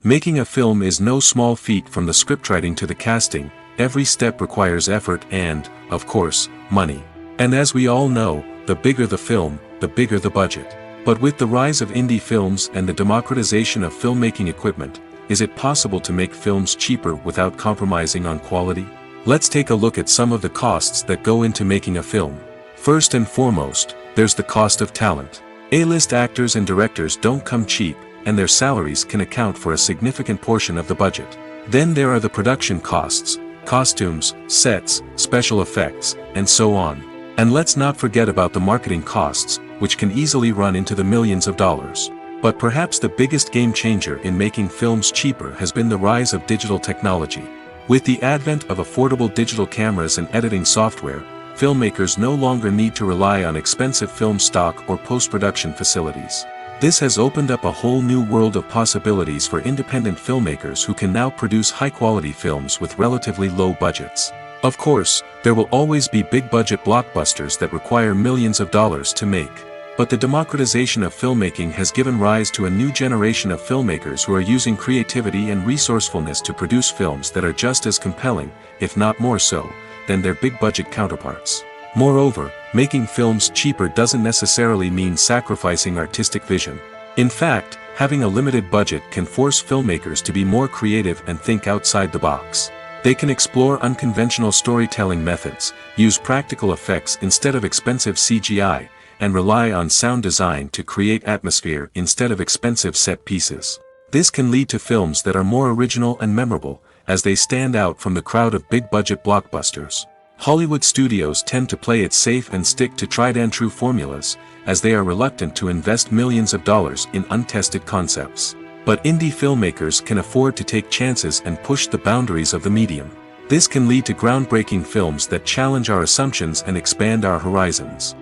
Making a film is no small feat. From the scriptwriting to the casting, every step requires effort and, of course, money. And as we all know, the bigger the film, the bigger the budget. But with the rise of indie films and the democratization of filmmaking equipment, is it possible to make films cheaper without compromising on quality? Let's take a look at some of the costs that go into making a film. First and foremost, there's the cost of talent. A-list actors and directors don't come cheap, and their salaries can account for a significant portion of the budget. Then there are the production costs, costumes, sets, special effects, and so on. And let's not forget about the marketing costs, which can easily run into the millions of dollars. But perhaps the biggest game changer in making films cheaper has been the rise of digital technology. With the advent of affordable digital cameras and editing software, filmmakers no longer need to rely on expensive film stock or post-production facilities. This has opened up a whole new world of possibilities for independent filmmakers who can now produce high-quality films with relatively low budgets. Of course, there will always be big-budget blockbusters that require millions of dollars to make. But the democratization of filmmaking has given rise to a new generation of filmmakers who are using creativity and resourcefulness to produce films that are just as compelling, if not more so, than their big-budget counterparts. Moreover, making films cheaper doesn't necessarily mean sacrificing artistic vision. In fact, having a limited budget can force filmmakers to be more creative and think outside the box. They can explore unconventional storytelling methods, use practical effects instead of expensive CGI, and rely on sound design to create atmosphere instead of expensive set pieces. This can lead to films that are more original and memorable, as they stand out from the crowd of big-budget blockbusters. Hollywood studios tend to play it safe and stick to tried-and-true formulas, as they are reluctant to invest millions of dollars in untested concepts. But indie filmmakers can afford to take chances and push the boundaries of the medium. This can lead to groundbreaking films that challenge our assumptions and expand our horizons.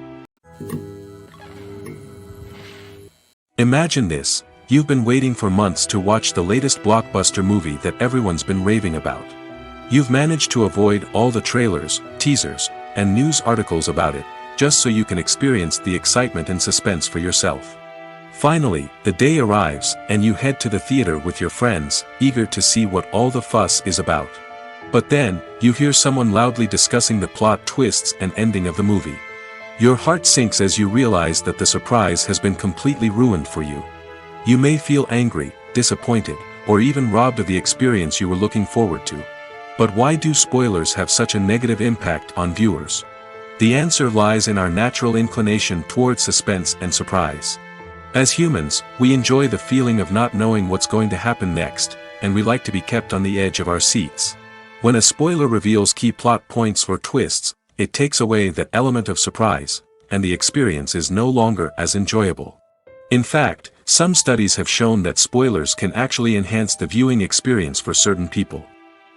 Imagine this: you've been waiting for months to watch the latest blockbuster movie that everyone's been raving about. You've managed to avoid all the trailers, teasers, and news articles about it, just so you can experience the excitement and suspense for yourself. Finally, the day arrives, and you head to the theater with your friends, eager to see what all the fuss is about. But then, you hear someone loudly discussing the plot twists and ending of the movie. Your heart sinks as you realize that the surprise has been completely ruined for you. You may feel angry, disappointed, or even robbed of the experience you were looking forward to. But why do spoilers have such a negative impact on viewers? The answer lies in our natural inclination towards suspense and surprise. As humans, we enjoy the feeling of not knowing what's going to happen next, and we like to be kept on the edge of our seats. When a spoiler reveals key plot points or twists, it takes away that element of surprise, and the experience is no longer as enjoyable. In fact, some studies have shown that spoilers can actually enhance the viewing experience for certain people.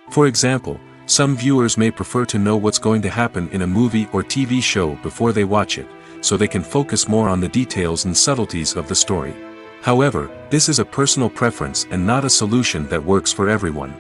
For example, some viewers may prefer to know what's going to happen in a movie or TV show before they watch it, so they can focus more on the details and subtleties of the story. However, this is a personal preference and not a solution that works for everyone.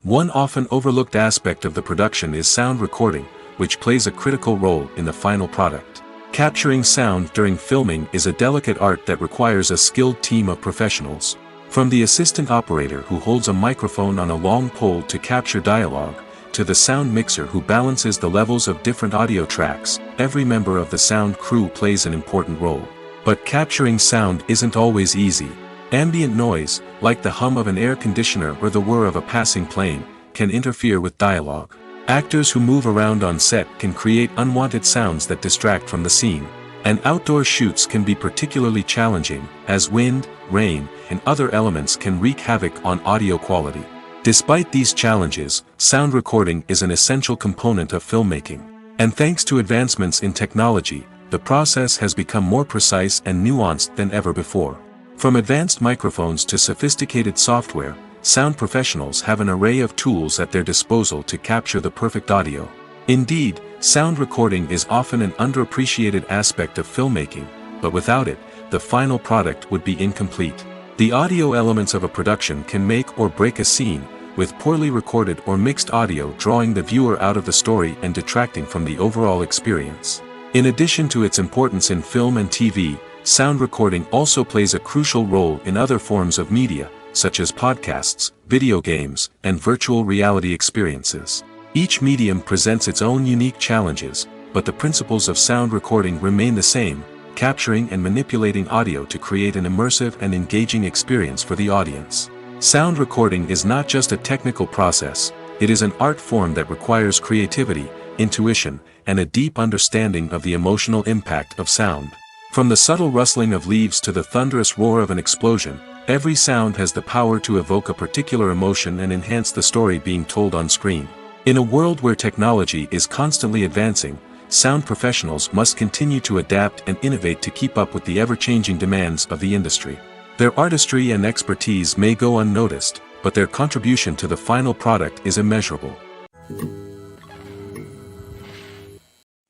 One often overlooked aspect of the production is sound recording, which plays a critical role in the final product. Capturing sound during filming is a delicate art that requires a skilled team of professionals. From the assistant operator who holds a microphone on a long pole to capture dialogue, to the sound mixer who balances the levels of different audio tracks, every member of the sound crew plays an important role. But capturing sound isn't always easy. Ambient noise, like the hum of an air conditioner or the whir of a passing plane, can interfere with dialogue. Actors who move around on set can create unwanted sounds that distract from the scene. And outdoor shoots can be particularly challenging, as wind, rain, and other elements can wreak havoc on audio quality. Despite these challenges, sound recording is an essential component of filmmaking. And thanks to advancements in technology, the process has become more precise and nuanced than ever before. From advanced microphones to sophisticated software, sound professionals have an array of tools at their disposal to capture the perfect audio. Indeed, sound recording is often an underappreciated aspect of filmmaking, but without it, the final product would be incomplete. The audio elements of a production can make or break a scene, with poorly recorded or mixed audio drawing the viewer out of the story and detracting from the overall experience. In addition to its importance in film and TV, sound recording also plays a crucial role in other forms of media, such as podcasts, video games, and virtual reality experiences. Each medium presents its own unique challenges, but the principles of sound recording remain the same, capturing and manipulating audio to create an immersive and engaging experience for the audience. Sound recording is not just a technical process, it is an art form that requires creativity, intuition, and a deep understanding of the emotional impact of sound. From the subtle rustling of leaves to the thunderous roar of an explosion, every sound has the power to evoke a particular emotion and enhance the story being told on screen. In a world where technology is constantly advancing, sound professionals must continue to adapt and innovate to keep up with the ever-changing demands of the industry. Their artistry and expertise may go unnoticed, but their contribution to the final product is immeasurable.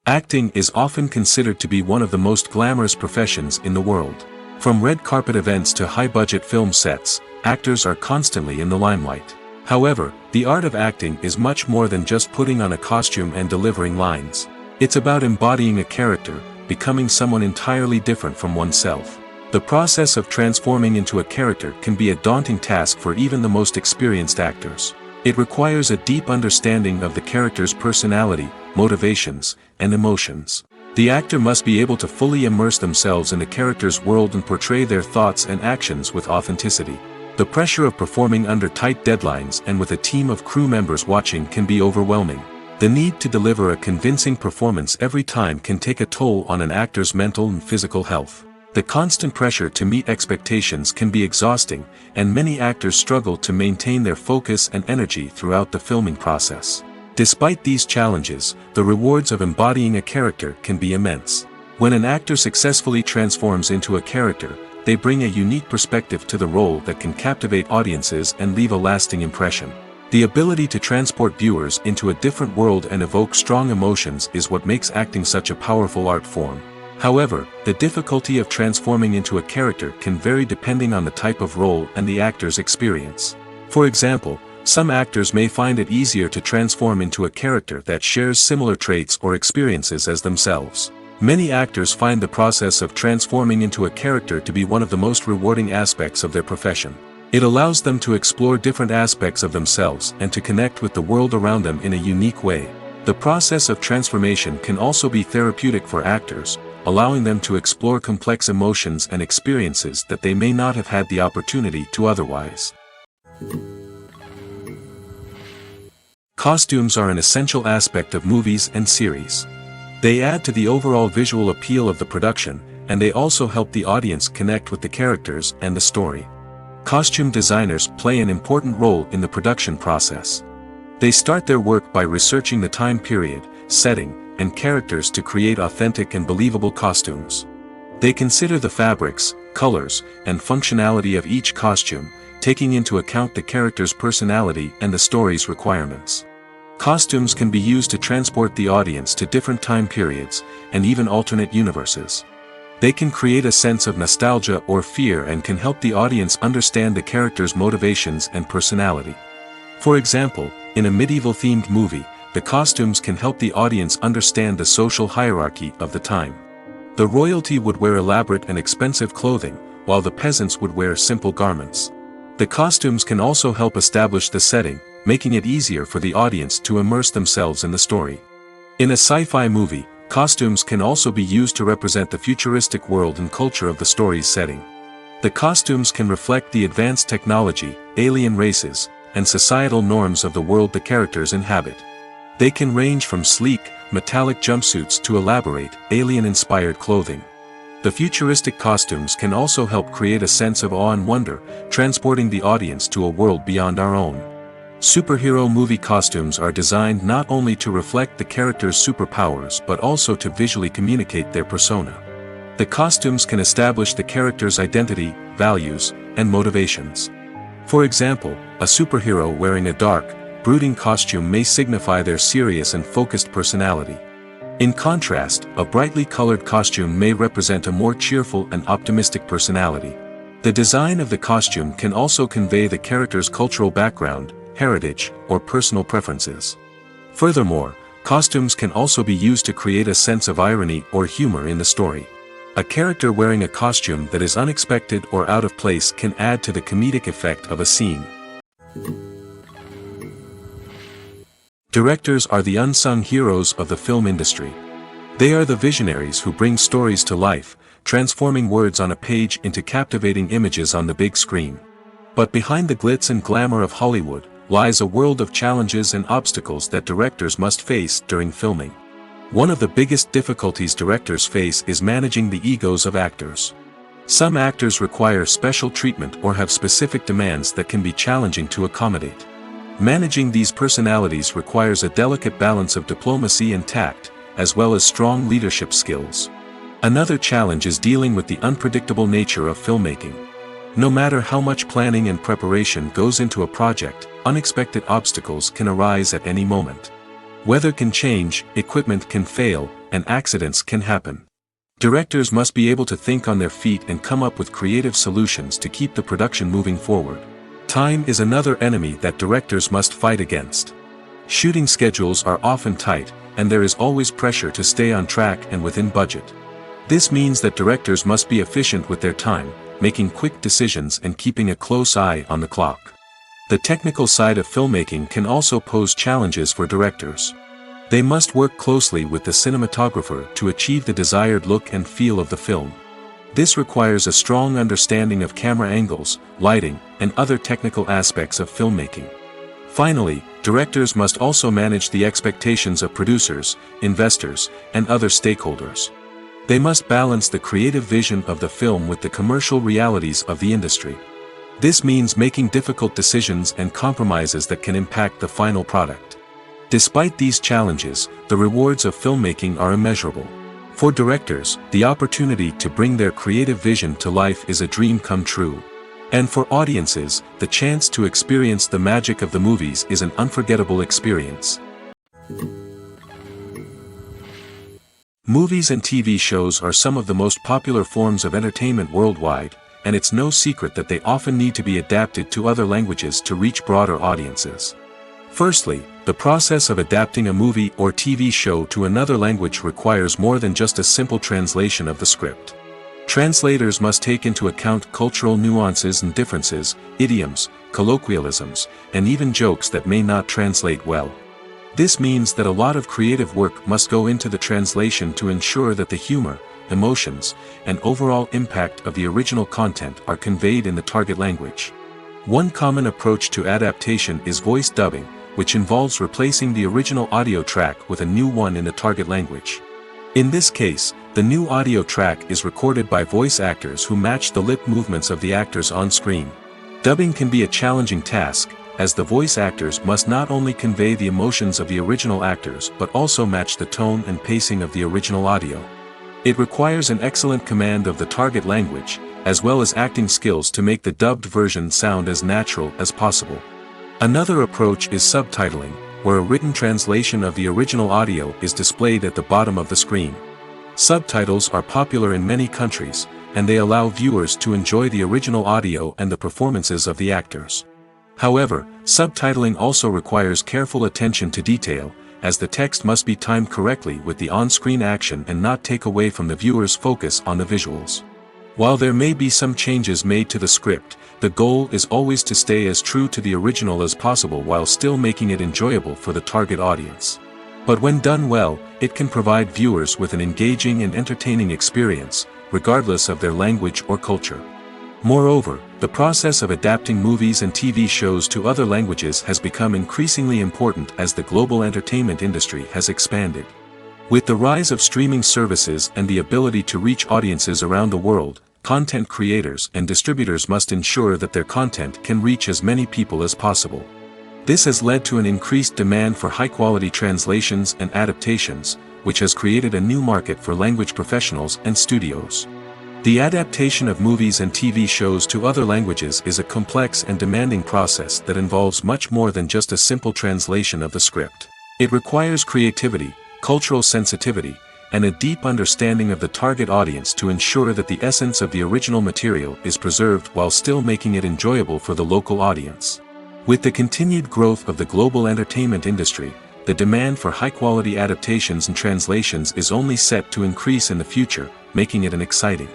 Acting is often considered to be one of the most glamorous professions in the world. From red carpet events to high-budget film sets, actors are constantly in the limelight. However, the art of acting is much more than just putting on a costume and delivering lines. It's about embodying a character, becoming someone entirely different from oneself. The process of transforming into a character can be a daunting task for even the most experienced actors. It requires a deep understanding of the character's personality, motivations, and emotions. The actor must be able to fully immerse themselves in the character's world and portray their thoughts and actions with authenticity. The pressure of performing under tight deadlines and with a team of crew members watching can be overwhelming. The need to deliver a convincing performance every time can take a toll on an actor's mental and physical health. The constant pressure to meet expectations can be exhausting, and many actors struggle to maintain their focus and energy throughout the filming process. Despite these challenges, the rewards of embodying a character can be immense. When an actor successfully transforms into a character, they bring a unique perspective to the role that can captivate audiences and leave a lasting impression. The ability to transport viewers into a different world and evoke strong emotions is what makes acting such a powerful art form. However, the difficulty of transforming into a character can vary depending on the type of role and the actor's experience. For example, some actors may find it easier to transform into a character that shares similar traits or experiences as themselves. Many actors find the process of transforming into a character to be one of the most rewarding aspects of their profession. It allows them to explore different aspects of themselves and to connect with the world around them in a unique way. The process of transformation can also be therapeutic for actors, allowing them to explore complex emotions and experiences that they may not have had the opportunity to otherwise. Costumes are an essential aspect of movies and series. They add to the overall visual appeal of the production, and they also help the audience connect with the characters and the story. Costume designers play an important role in the production process. They start their work by researching the time period, setting, and characters to create authentic and believable costumes. They consider the fabrics, colors, and functionality of each costume, taking into account the character's personality and the story's requirements. Costumes can be used to transport the audience to different time periods, and even alternate universes. They can create a sense of nostalgia or fear and can help the audience understand the character's motivations and personality. For example, in a medieval-themed movie, the costumes can help the audience understand the social hierarchy of the time. The royalty would wear elaborate and expensive clothing, while the peasants would wear simple garments. The costumes can also help establish the setting, making it easier for the audience to immerse themselves in the story. In a sci-fi movie, costumes can also be used to represent the futuristic world and culture of the story's setting. The costumes can reflect the advanced technology, alien races, and societal norms of the world the characters inhabit. They can range from sleek, metallic jumpsuits to elaborate, alien-inspired clothing. The futuristic costumes can also help create a sense of awe and wonder, transporting the audience to a world beyond our own. Superhero movie costumes are designed not only to reflect the character's superpowers but also to visually communicate their persona. The costumes can establish the character's identity, values, and motivations. For example, a superhero wearing a dark, brooding costume may signify their serious and focused personality. In contrast, a brightly colored costume may represent a more cheerful and optimistic personality. The design of the costume can also convey the character's cultural background, heritage, or personal preferences. Furthermore, costumes can also be used to create a sense of irony or humor in the story. A character wearing a costume that is unexpected or out of place can add to the comedic effect of a scene. Directors are the unsung heroes of the film industry. They are the visionaries who bring stories to life, transforming words on a page into captivating images on the big screen. But behind the glitz and glamour of Hollywood lies a world of challenges and obstacles that directors must face during filming. One of the biggest difficulties directors face is managing the egos of actors. Some actors require special treatment or have specific demands that can be challenging to accommodate. Managing these personalities requires a delicate balance of diplomacy and tact, as well as strong leadership skills. Another challenge is dealing with the unpredictable nature of filmmaking. No matter how much planning and preparation goes into a project, unexpected obstacles can arise at any moment. Weather can change, equipment can fail, and accidents can happen. Directors must be able to think on their feet and come up with creative solutions to keep the production moving forward. Time is another enemy that directors must fight against. Shooting schedules are often tight, and there is always pressure to stay on track and within budget. This means that directors must be efficient with their time, making quick decisions and keeping a close eye on the clock. The technical side of filmmaking can also pose challenges for directors. They must work closely with the cinematographer to achieve the desired look and feel of the film. This requires a strong understanding of camera angles, lighting, and other technical aspects of filmmaking. Finally, directors must also manage the expectations of producers, investors, and other stakeholders. They must balance the creative vision of the film with the commercial realities of the industry. This means making difficult decisions and compromises that can impact the final product. Despite these challenges, the rewards of filmmaking are immeasurable. For directors, the opportunity to bring their creative vision to life is a dream come true. And for audiences, the chance to experience the magic of the movies is an unforgettable experience. Movies and TV shows are some of the most popular forms of entertainment worldwide, and it's no secret that they often need to be adapted to other languages to reach broader audiences. Firstly, the process of adapting a movie or TV show to another language requires more than just a simple translation of the script. Translators must take into account cultural nuances and differences, idioms, colloquialisms, and even jokes that may not translate well. This means that a lot of creative work must go into the translation to ensure that the humor, emotions, and overall impact of the original content are conveyed in the target language. One common approach to adaptation is voice dubbing, which involves replacing the original audio track with a new one in the target language. In this case, the new audio track is recorded by voice actors who match the lip movements of the actors on screen. Dubbing can be a challenging task, as the voice actors must not only convey the emotions of the original actors but also match the tone and pacing of the original audio. It requires an excellent command of the target language, as well as acting skills to make the dubbed version sound as natural as possible. Another approach is subtitling, where a written translation of the original audio is displayed at the bottom of the screen. Subtitles are popular in many countries, and they allow viewers to enjoy the original audio and the performances of the actors. However, subtitling also requires careful attention to detail, as the text must be timed correctly with the on-screen action and not take away from the viewer's focus on the visuals. While there may be some changes made to the script, the goal is always to stay as true to the original as possible while still making it enjoyable for the target audience. But when done well, it can provide viewers with an engaging and entertaining experience, regardless of their language or culture. Moreover, the process of adapting movies and TV shows to other languages has become increasingly important as the global entertainment industry has expanded. With the rise of streaming services and the ability to reach audiences around the world, content creators and distributors must ensure that their content can reach as many people as possible. This has led to an increased demand for high-quality translations and adaptations, which has created a new market for language professionals and studios. The adaptation of movies and TV shows to other languages is a complex and demanding process that involves much more than just a simple translation of the script. It requires creativity, cultural sensitivity, and a deep understanding of the target audience to ensure that the essence of the original material is preserved while still making it enjoyable for the local audience. With the continued growth of the global entertainment industry, the demand for high-quality adaptations and translations is only set to increase in the future, making it an exciting.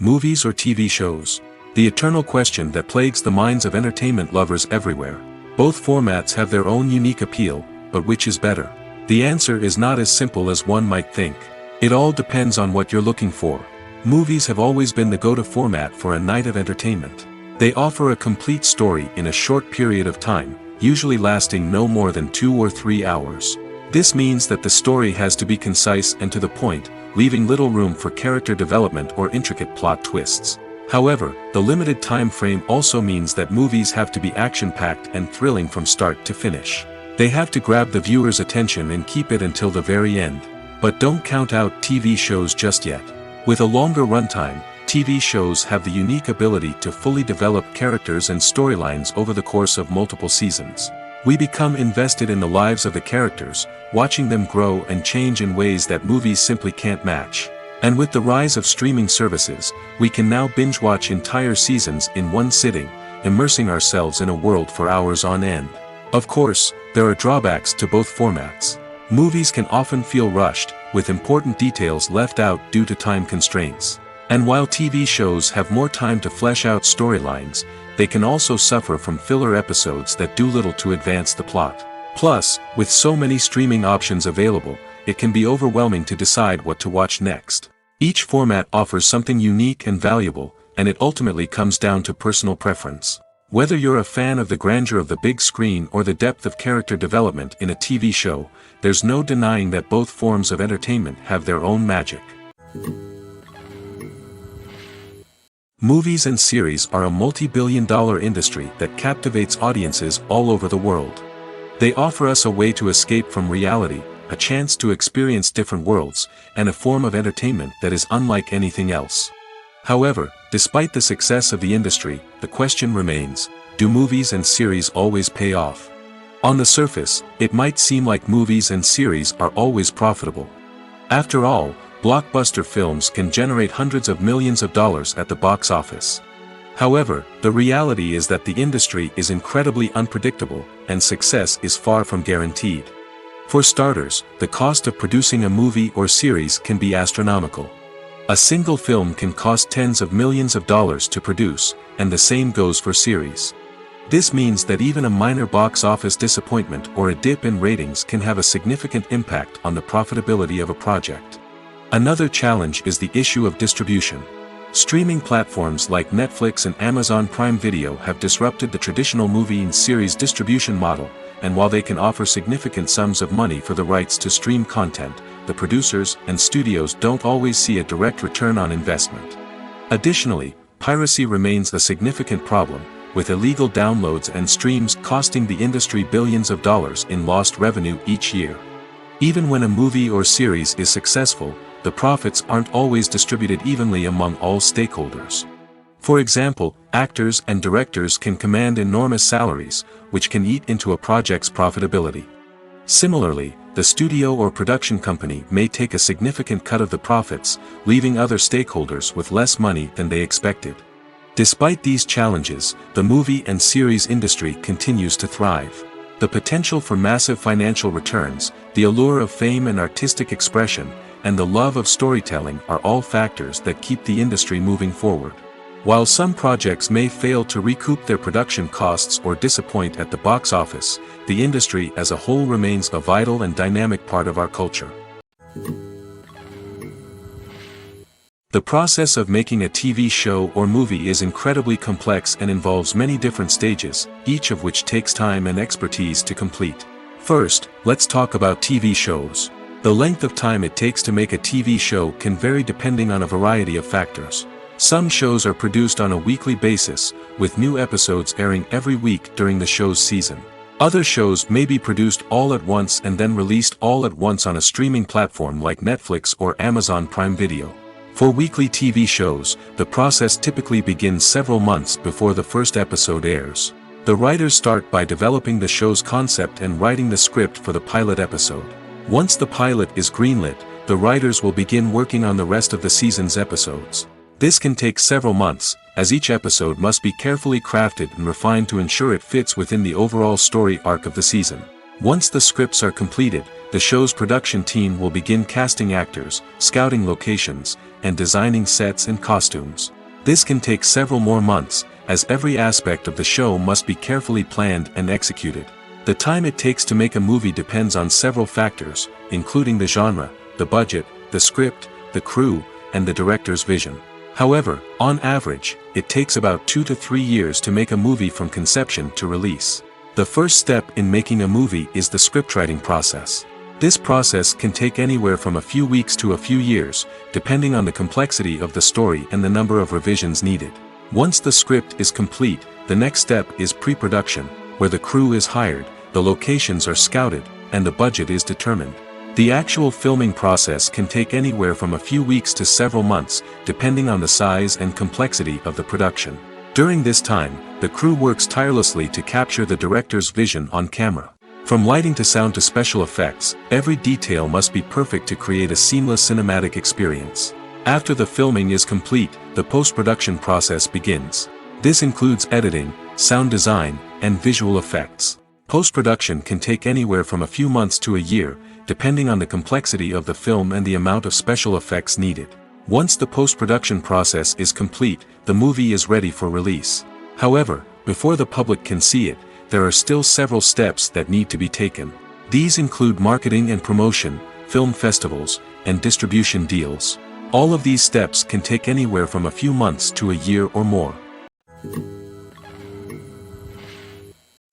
Movies or TV shows? The eternal question that plagues the minds of entertainment lovers everywhere. Both formats have their own unique appeal, but which is better? The answer is not as simple as one might think. It all depends on what you're looking for. Movies have always been the go-to format for a night of entertainment. They offer a complete story in a short period of time, usually lasting no more than 2 or 3 hours. This means that the story has to be concise and to the point, leaving little room for character development or intricate plot twists. However, the limited time frame also means that movies have to be action-packed and thrilling from start to finish. They have to grab the viewer's attention and keep it until the very end. But don't count out TV shows just yet. With a longer runtime, TV shows have the unique ability to fully develop characters and storylines over the course of multiple seasons. We become invested in the lives of the characters, watching them grow and change in ways that movies simply can't match. And with the rise of streaming services, we can now binge-watch entire seasons in one sitting, immersing ourselves in a world for hours on end. Of course, there are drawbacks to both formats. Movies can often feel rushed, with important details left out due to time constraints. And while TV shows have more time to flesh out storylines, they can also suffer from filler episodes that do little to advance the plot. Plus, with so many streaming options available, it can be overwhelming to decide what to watch next. Each format offers something unique and valuable, and it ultimately comes down to personal preference. Whether you're a fan of the grandeur of the big screen or the depth of character development in a TV show, there's no denying that both forms of entertainment have their own magic. Movies and series are a multi-billion-dollar industry that captivates audiences all over the world. They offer us a way to escape from reality, a chance to experience different worlds, and a form of entertainment that is unlike anything else. However, despite the success of the industry, the question remains, do movies and series always pay off? On the surface, it might seem like movies and series are always profitable. After all, blockbuster films can generate hundreds of millions of dollars at the box office. However, the reality is that the industry is incredibly unpredictable, and success is far from guaranteed. For starters, the cost of producing a movie or series can be astronomical. A single film can cost tens of millions of dollars to produce, and the same goes for series. This means that even a minor box office disappointment or a dip in ratings can have a significant impact on the profitability of a project. Another challenge is the issue of distribution. Streaming platforms like Netflix and Amazon Prime Video have disrupted the traditional movie and series distribution model, and while they can offer significant sums of money for the rights to stream content, the producers and studios don't always see a direct return on investment. Additionally, piracy remains a significant problem, with illegal downloads and streams costing the industry billions of dollars in lost revenue each year. Even when a movie or series is successful, the profits aren't always distributed evenly among all stakeholders. For example, actors and directors can command enormous salaries, which can eat into a project's profitability. Similarly, the studio or production company may take a significant cut of the profits, leaving other stakeholders with less money than they expected. Despite these challenges, the movie and series industry continues to thrive. The potential for massive financial returns, the allure of fame and artistic expression, and the love of storytelling are all factors that keep the industry moving forward. While some projects may fail to recoup their production costs or disappoint at the box office, the industry as a whole remains a vital and dynamic part of our culture. The process of making a TV show or movie is incredibly complex and involves many different stages, each of which takes time and expertise to complete. First, let's talk about TV shows. The length of time it takes to make a TV show can vary depending on a variety of factors. Some shows are produced on a weekly basis, with new episodes airing every week during the show's season. Other shows may be produced all at once and then released all at once on a streaming platform like Netflix or Amazon Prime Video. For weekly TV shows, the process typically begins several months before the first episode airs. The writers start by developing the show's concept and writing the script for the pilot episode. Once the pilot is greenlit, the writers will begin working on the rest of the season's episodes. This can take several months, as each episode must be carefully crafted and refined to ensure it fits within the overall story arc of the season. Once the scripts are completed, the show's production team will begin casting actors, scouting locations, and designing sets and costumes. This can take several more months, as every aspect of the show must be carefully planned and executed. The time it takes to make a movie depends on several factors, including the genre, the budget, the script, the crew, and the director's vision. However, on average, it takes about 2 to 3 years to make a movie from conception to release. The first step in making a movie is the scriptwriting process. This process can take anywhere from a few weeks to a few years, depending on the complexity of the story and the number of revisions needed. Once the script is complete, the next step is pre-production, where the crew is hired, the locations are scouted, and the budget is determined. The actual filming process can take anywhere from a few weeks to several months, depending on the size and complexity of the production. During this time, the crew works tirelessly to capture the director's vision on camera. From lighting to sound to special effects, every detail must be perfect to create a seamless cinematic experience. After the filming is complete, the post-production process begins. This includes editing, sound design, and visual effects. Post-production can take anywhere from a few months to a year, depending on the complexity of the film and the amount of special effects needed. Once the post-production process is complete, the movie is ready for release. However, before the public can see it, there are still several steps that need to be taken. These include marketing and promotion, film festivals, and distribution deals. All of these steps can take anywhere from a few months to a year or more.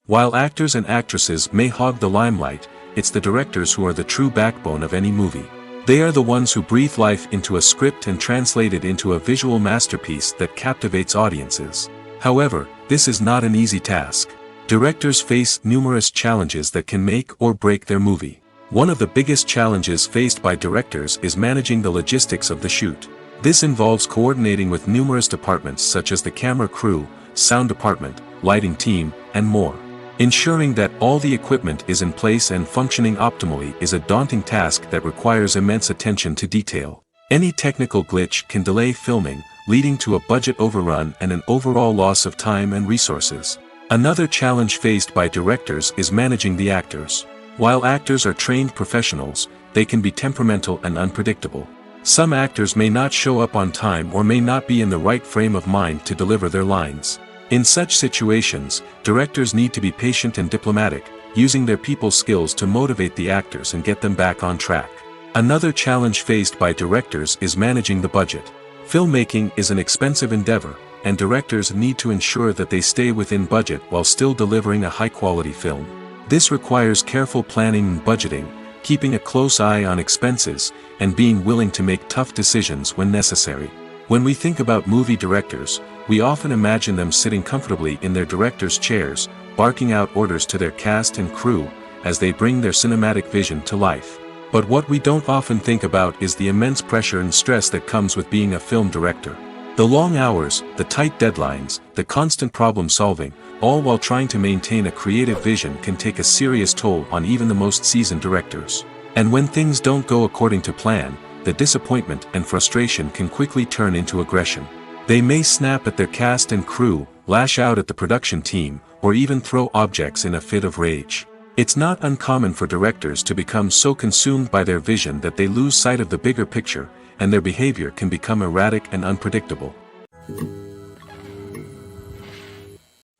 While actors and actresses may hog the limelight, it's the directors who are the true backbone of any movie. They are the ones who breathe life into a script and translate it into a visual masterpiece that captivates audiences. However, this is not an easy task. Directors face numerous challenges that can make or break their movie. One of the biggest challenges faced by directors is managing the logistics of the shoot. This involves coordinating with numerous departments such as the camera crew, sound department, lighting team, and more. Ensuring that all the equipment is in place and functioning optimally is a daunting task that requires immense attention to detail. Any technical glitch can delay filming, leading to a budget overrun and an overall loss of time and resources. Another challenge faced by directors is managing the actors. While actors are trained professionals, they can be temperamental and unpredictable. Some actors may not show up on time or may not be in the right frame of mind to deliver their lines. In such situations, directors need to be patient and diplomatic, using their people skills to motivate the actors and get them back on track. Another challenge faced by directors is managing the budget. Filmmaking is an expensive endeavor, and directors need to ensure that they stay within budget while still delivering a high-quality film. This requires careful planning and budgeting, keeping a close eye on expenses, and being willing to make tough decisions when necessary. When we think about movie directors, we often imagine them sitting comfortably in their director's chairs, barking out orders to their cast and crew, as they bring their cinematic vision to life. But what we don't often think about is the immense pressure and stress that comes with being a film director. The long hours, the tight deadlines, the constant problem solving, all while trying to maintain a creative vision can take a serious toll on even the most seasoned directors. And when things don't go according to plan, the disappointment and frustration can quickly turn into aggression. They may snap at their cast and crew, lash out at the production team, or even throw objects in a fit of rage. It's not uncommon for directors to become so consumed by their vision that they lose sight of the bigger picture, and their behavior can become erratic and unpredictable.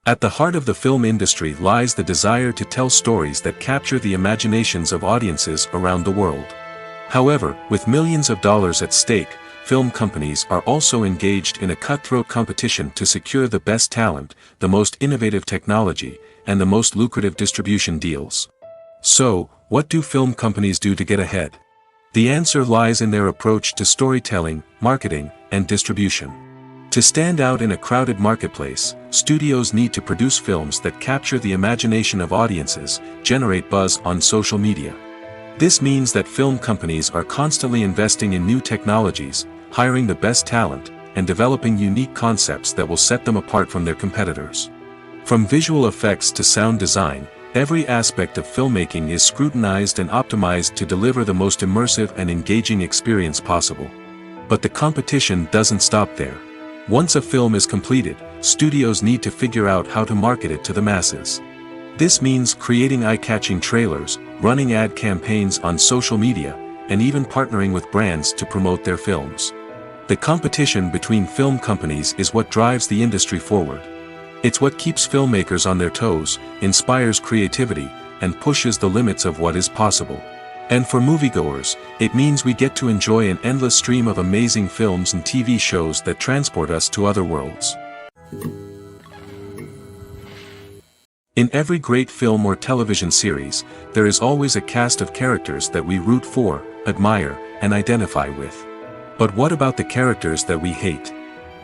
At the heart of the film industry lies the desire to tell stories that capture the imaginations of audiences around the world. However, with millions of dollars at stake, film companies are also engaged in a cutthroat competition to secure the best talent, the most innovative technology, and the most lucrative distribution deals. So, what do film companies do to get ahead? The answer lies in their approach to storytelling, marketing, and distribution. To stand out in a crowded marketplace, studios need to produce films that capture the imagination of audiences, generate buzz on social media. This means that film companies are constantly investing in new technologies, hiring the best talent, and developing unique concepts that will set them apart from their competitors. From visual effects to sound design, every aspect of filmmaking is scrutinized and optimized to deliver the most immersive and engaging experience possible. But the competition doesn't stop there. Once a film is completed, studios need to figure out how to market it to the masses. This means creating eye-catching trailers, running ad campaigns on social media, and even partnering with brands to promote their films. The competition between film companies is what drives the industry forward. It's what keeps filmmakers on their toes, inspires creativity, and pushes the limits of what is possible. And for moviegoers, it means we get to enjoy an endless stream of amazing films and TV shows that transport us to other worlds. In every great film or television series, there is always a cast of characters that we root for, admire, and identify with. But what about the characters that we hate?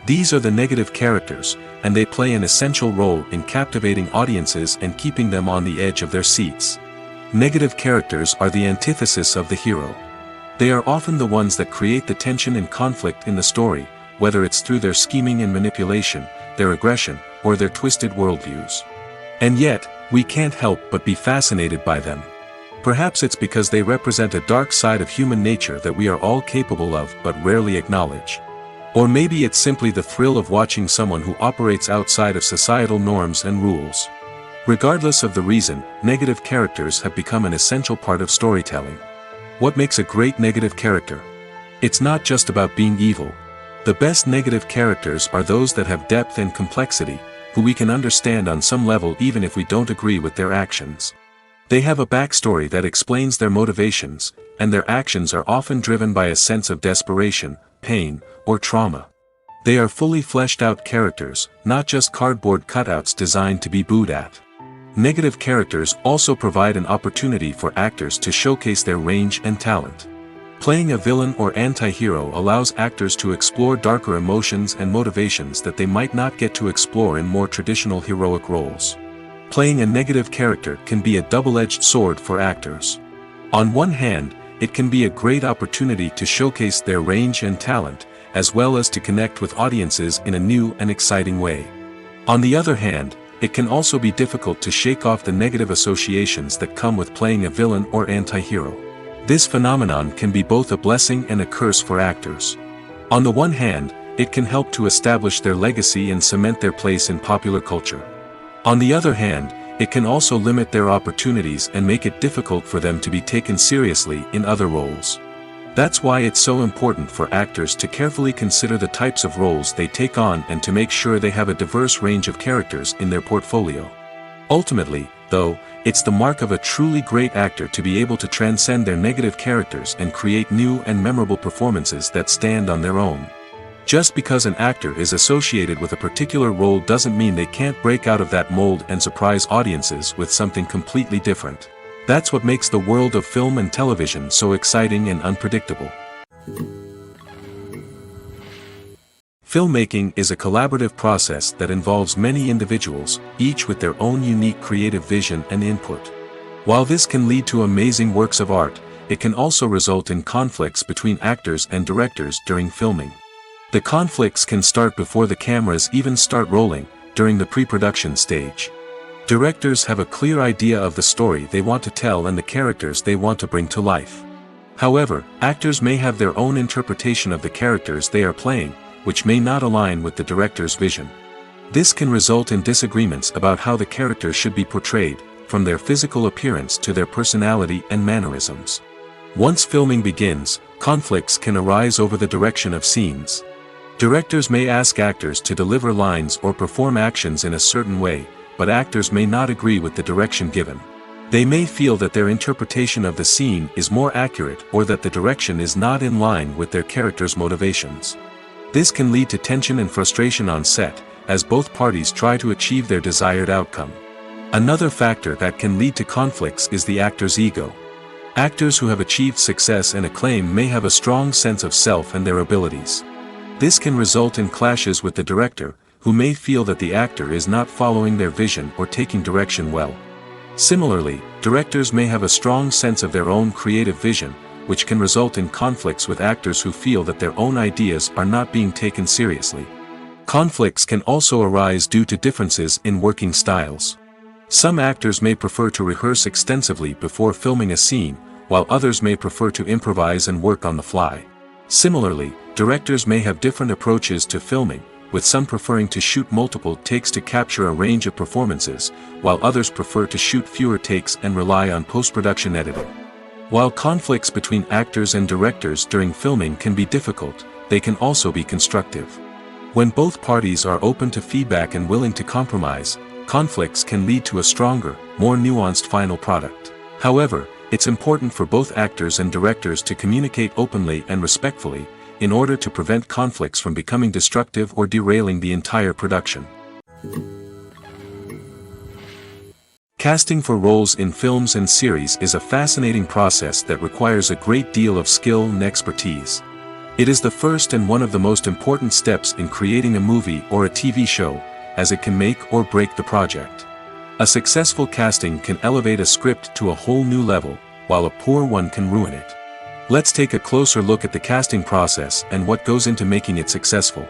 These are the negative characters, and they play an essential role in captivating audiences and keeping them on the edge of their seats. Negative characters are the antithesis of the hero. They are often the ones that create the tension and conflict in the story, whether it's through their scheming and manipulation, their aggression, or their twisted worldviews. And yet, we can't help but be fascinated by them. Perhaps it's because they represent a dark side of human nature that we are all capable of but rarely acknowledge. Or maybe it's simply the thrill of watching someone who operates outside of societal norms and rules. Regardless of the reason, negative characters have become an essential part of storytelling. What makes a great negative character? It's not just about being evil. The best negative characters are those that have depth and complexity, who we can understand on some level even if we don't agree with their actions. They have a backstory that explains their motivations, and their actions are often driven by a sense of desperation, pain, or trauma. They are fully fleshed out characters, not just cardboard cutouts designed to be booed at. Negative characters also provide an opportunity for actors to showcase their range and talent. Playing a villain or anti-hero allows actors to explore darker emotions and motivations that they might not get to explore in more traditional heroic roles. Playing a negative character can be a double-edged sword for actors. On one hand, it can be a great opportunity to showcase their range and talent, as well as to connect with audiences in a new and exciting way. On the other hand, it can also be difficult to shake off the negative associations that come with playing a villain or anti-hero. This phenomenon can be both a blessing and a curse for actors. On the one hand, it can help to establish their legacy and cement their place in popular culture. On the other hand, it can also limit their opportunities and make it difficult for them to be taken seriously in other roles. That's why it's so important for actors to carefully consider the types of roles they take on and to make sure they have a diverse range of characters in their portfolio. Ultimately, though, it's the mark of a truly great actor to be able to transcend their negative characters and create new and memorable performances that stand on their own. Just because an actor is associated with a particular role doesn't mean they can't break out of that mold and surprise audiences with something completely different. That's what makes the world of film and television so exciting and unpredictable. Filmmaking is a collaborative process that involves many individuals, each with their own unique creative vision and input. While this can lead to amazing works of art, it can also result in conflicts between actors and directors during filming. The conflicts can start before the cameras even start rolling, during the pre-production stage. Directors have a clear idea of the story they want to tell and the characters they want to bring to life. However, actors may have their own interpretation of the characters they are playing, which may not align with the director's vision. This can result in disagreements about how the character should be portrayed, from their physical appearance to their personality and mannerisms. Once filming begins, conflicts can arise over the direction of scenes. Directors may ask actors to deliver lines or perform actions in a certain way, but actors may not agree with the direction given. They may feel that their interpretation of the scene is more accurate or that the direction is not in line with their character's motivations. This can lead to tension and frustration on set, as both parties try to achieve their desired outcome. Another factor that can lead to conflicts is the actor's ego. Actors who have achieved success and acclaim may have a strong sense of self and their abilities. This can result in clashes with the director, who may feel that the actor is not following their vision or taking direction well. Similarly, directors may have a strong sense of their own creative vision, which can result in conflicts with actors who feel that their own ideas are not being taken seriously. Conflicts can also arise due to differences in working styles. Some actors may prefer to rehearse extensively before filming a scene, while others may prefer to improvise and work on the fly. Similarly, directors may have different approaches to filming, with some preferring to shoot multiple takes to capture a range of performances, while others prefer to shoot fewer takes and rely on post-production editing. While conflicts between actors and directors during filming can be difficult, they can also be constructive. When both parties are open to feedback and willing to compromise, conflicts can lead to a stronger, more nuanced final product. However, it's important for both actors and directors to communicate openly and respectfully, in order to prevent conflicts from becoming destructive or derailing the entire production. Casting for roles in films and series is a fascinating process that requires a great deal of skill and expertise. It is the first and one of the most important steps in creating a movie or a TV show, as it can make or break the project. A successful casting can elevate a script to a whole new level, while a poor one can ruin it. Let's take a closer look at the casting process and what goes into making it successful.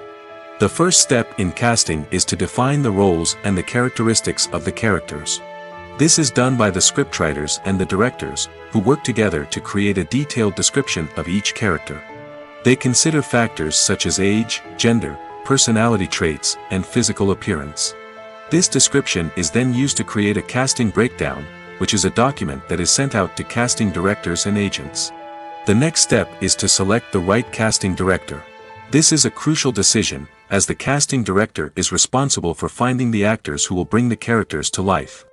The first step in casting is to define the roles and the characteristics of the characters. This is done by the scriptwriters and the directors, who work together to create a detailed description of each character. They consider factors such as age, gender, personality traits, and physical appearance. This description is then used to create a casting breakdown, which is a document that is sent out to casting directors and agents. The next step is to select the right casting director. This is a crucial decision, as the casting director is responsible for finding the actors who will bring the characters to life.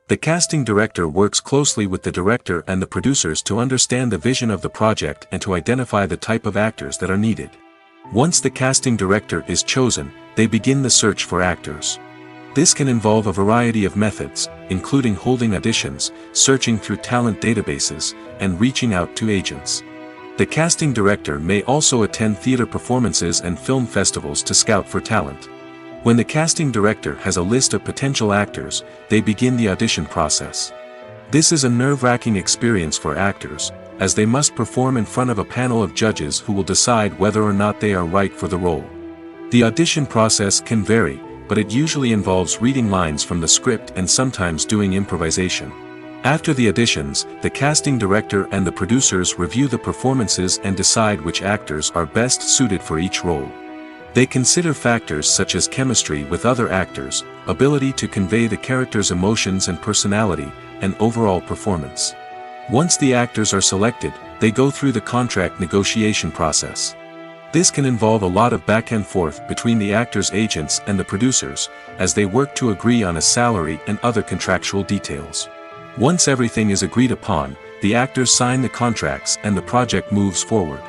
The casting director works closely with the director and the producers to understand the vision of the project and to identify the type of actors that are needed. Once the casting director is chosen, they begin the search for actors. This can involve a variety of methods, including holding auditions, searching through talent databases, and reaching out to agents. The casting director may also attend theater performances and film festivals to scout for talent. When the casting director has a list of potential actors, they begin the audition process. This is a nerve-wracking experience for actors, as they must perform in front of a panel of judges who will decide whether or not they are right for the role. The audition process can vary, but it usually involves reading lines from the script and sometimes doing improvisation. After the auditions, the casting director and the producers review the performances and decide which actors are best suited for each role. They consider factors such as chemistry with other actors, ability to convey the character's emotions and personality, and overall performance. Once the actors are selected, they go through the contract negotiation process. This can involve a lot of back and forth between the actors' agents and the producers, as they work to agree on a salary and other contractual details. Once everything is agreed upon, the actors sign the contracts and the project moves forward.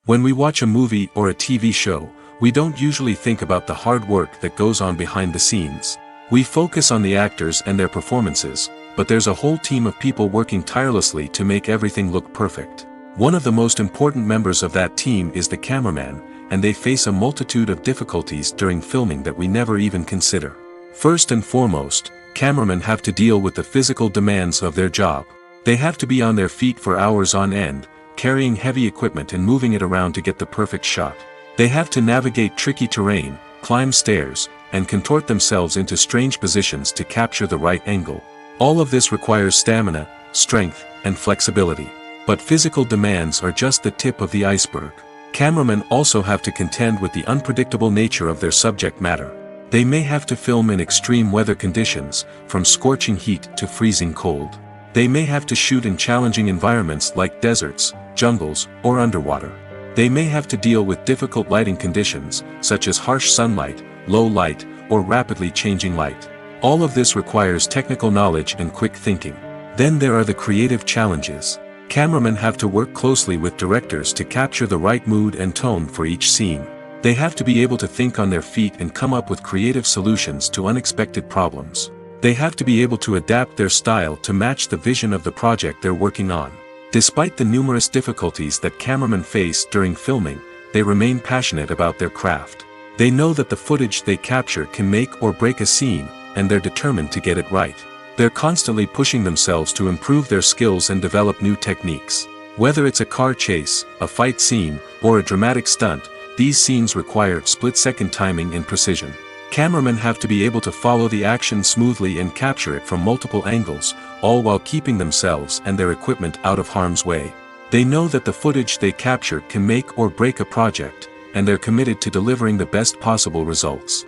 When we watch a movie or a TV show, we don't usually think about the hard work that goes on behind the scenes. We focus on the actors and their performances, but there's a whole team of people working tirelessly to make everything look perfect. One of the most important members of that team is the cameraman, and they face a multitude of difficulties during filming that we never even consider. First and foremost, cameramen have to deal with the physical demands of their job. They have to be on their feet for hours on end, carrying heavy equipment and moving it around to get the perfect shot. They have to navigate tricky terrain, climb stairs, and contort themselves into strange positions to capture the right angle. All of this requires stamina, strength, and flexibility. But physical demands are just the tip of the iceberg. Cameramen also have to contend with the unpredictable nature of their subject matter. They may have to film in extreme weather conditions, from scorching heat to freezing cold. They may have to shoot in challenging environments like deserts, jungles, or underwater. They may have to deal with difficult lighting conditions, such as harsh sunlight, low light, or rapidly changing light. All of this requires technical knowledge and quick thinking. Then there are the creative challenges. Cameramen have to work closely with directors to capture the right mood and tone for each scene. They have to be able to think on their feet and come up with creative solutions to unexpected problems. They have to be able to adapt their style to match the vision of the project they're working on. Despite the numerous difficulties that cameramen face during filming, they remain passionate about their craft. They know that the footage they capture can make or break a scene, and they're determined to get it right. They're constantly pushing themselves to improve their skills and develop new techniques. Whether it's a car chase, a fight scene, or a dramatic stunt, these scenes require split-second timing and precision. Cameramen have to be able to follow the action smoothly and capture it from multiple angles, all while keeping themselves and their equipment out of harm's way. They know that the footage they capture can make or break a project, and they're committed to delivering the best possible results.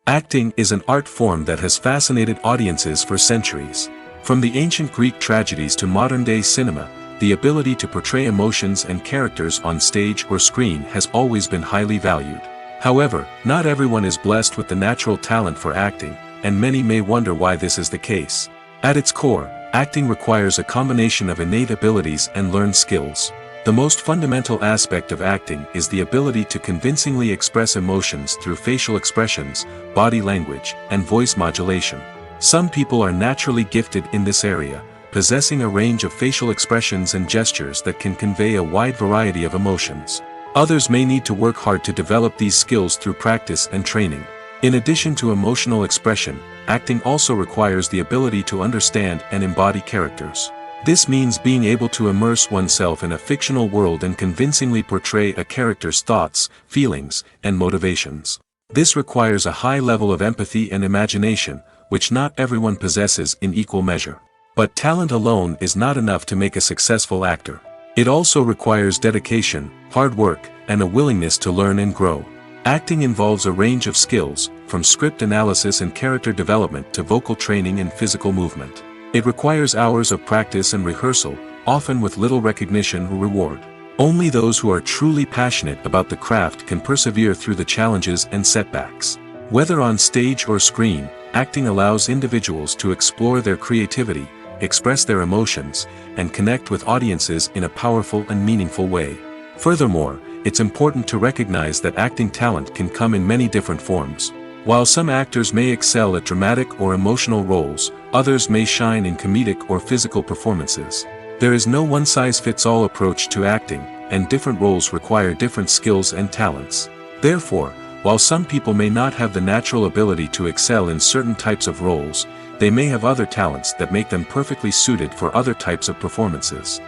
Acting is an art form that has fascinated audiences for centuries. From the ancient Greek tragedies to modern-day cinema, the ability to portray emotions and characters on stage or screen has always been highly valued. However, not everyone is blessed with the natural talent for acting, and many may wonder why this is the case. At its core, acting requires a combination of innate abilities and learned skills. The most fundamental aspect of acting is the ability to convincingly express emotions through facial expressions, body language, and voice modulation. Some people are naturally gifted in this area, possessing a range of facial expressions and gestures that can convey a wide variety of emotions. Others may need to work hard to develop these skills through practice and training. In addition to emotional expression, acting also requires the ability to understand and embody characters. This means being able to immerse oneself in a fictional world and convincingly portray a character's thoughts, feelings, and motivations. This requires a high level of empathy and imagination, which not everyone possesses in equal measure. But talent alone is not enough to make a successful actor. It also requires dedication, hard work, and a willingness to learn and grow. Acting involves a range of skills, from script analysis and character development to vocal training and physical movement. It requires hours of practice and rehearsal, often with little recognition or reward. Only those who are truly passionate about the craft can persevere through the challenges and setbacks. Whether on stage or screen, acting allows individuals to explore their creativity, express their emotions, and connect with audiences in a powerful and meaningful way. Furthermore, it's important to recognize that acting talent can come in many different forms. While some actors may excel at dramatic or emotional roles, others may shine in comedic or physical performances. There is no one-size-fits-all approach to acting, and different roles require different skills and talents. Therefore, while some people may not have the natural ability to excel in certain types of roles, they may have other talents that make them perfectly suited for other types of performances.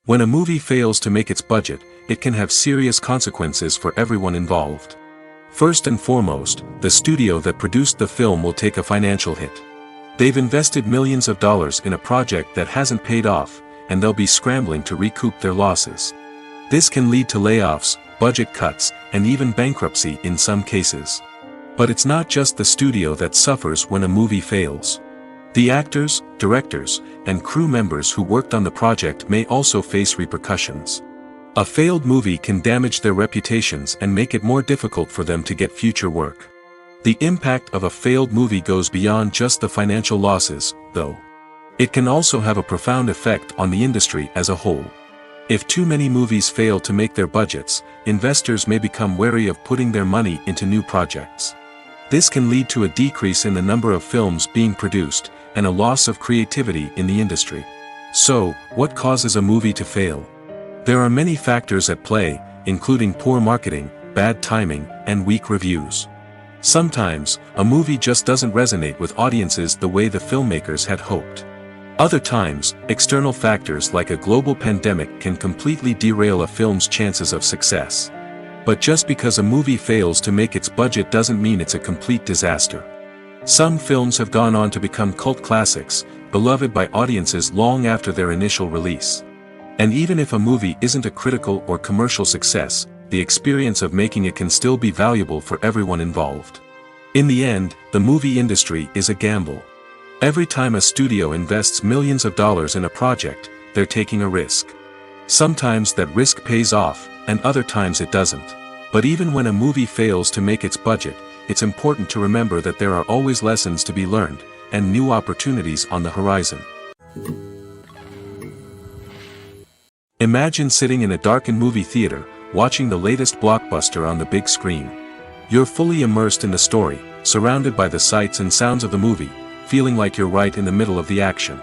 When a movie fails to make its budget, it can have serious consequences for everyone involved. First and foremost, the studio that produced the film will take a financial hit. They've invested millions of dollars in a project that hasn't paid off, and they'll be scrambling to recoup their losses. This can lead to layoffs, budget cuts, and even bankruptcy in some cases. But it's not just the studio that suffers when a movie fails. The actors, directors, and crew members who worked on the project may also face repercussions. A failed movie can damage their reputations and make it more difficult for them to get future work. The impact of a failed movie goes beyond just the financial losses, though. It can also have a profound effect on the industry as a whole. If too many movies fail to make their budgets, investors may become wary of putting their money into new projects. This can lead to a decrease in the number of films being produced, and a loss of creativity in the industry. So, what causes a movie to fail? There are many factors at play, including poor marketing, bad timing, and weak reviews. Sometimes, a movie just doesn't resonate with audiences the way the filmmakers had hoped. Other times, external factors like a global pandemic can completely derail a film's chances of success. But just because a movie fails to make its budget doesn't mean it's a complete disaster. Some films have gone on to become cult classics, beloved by audiences long after their initial release. And even if a movie isn't a critical or commercial success, the experience of making it can still be valuable for everyone involved. In the end, the movie industry is a gamble. Every time a studio invests millions of dollars in a project, they're taking a risk. Sometimes that risk pays off, and other times it doesn't. But even when a movie fails to make its budget, it's important to remember that there are always lessons to be learned, and new opportunities on the horizon. Imagine sitting in a darkened movie theater, watching the latest blockbuster on the big screen. You're fully immersed in the story, surrounded by the sights and sounds of the movie, feeling like you're right in the middle of the action.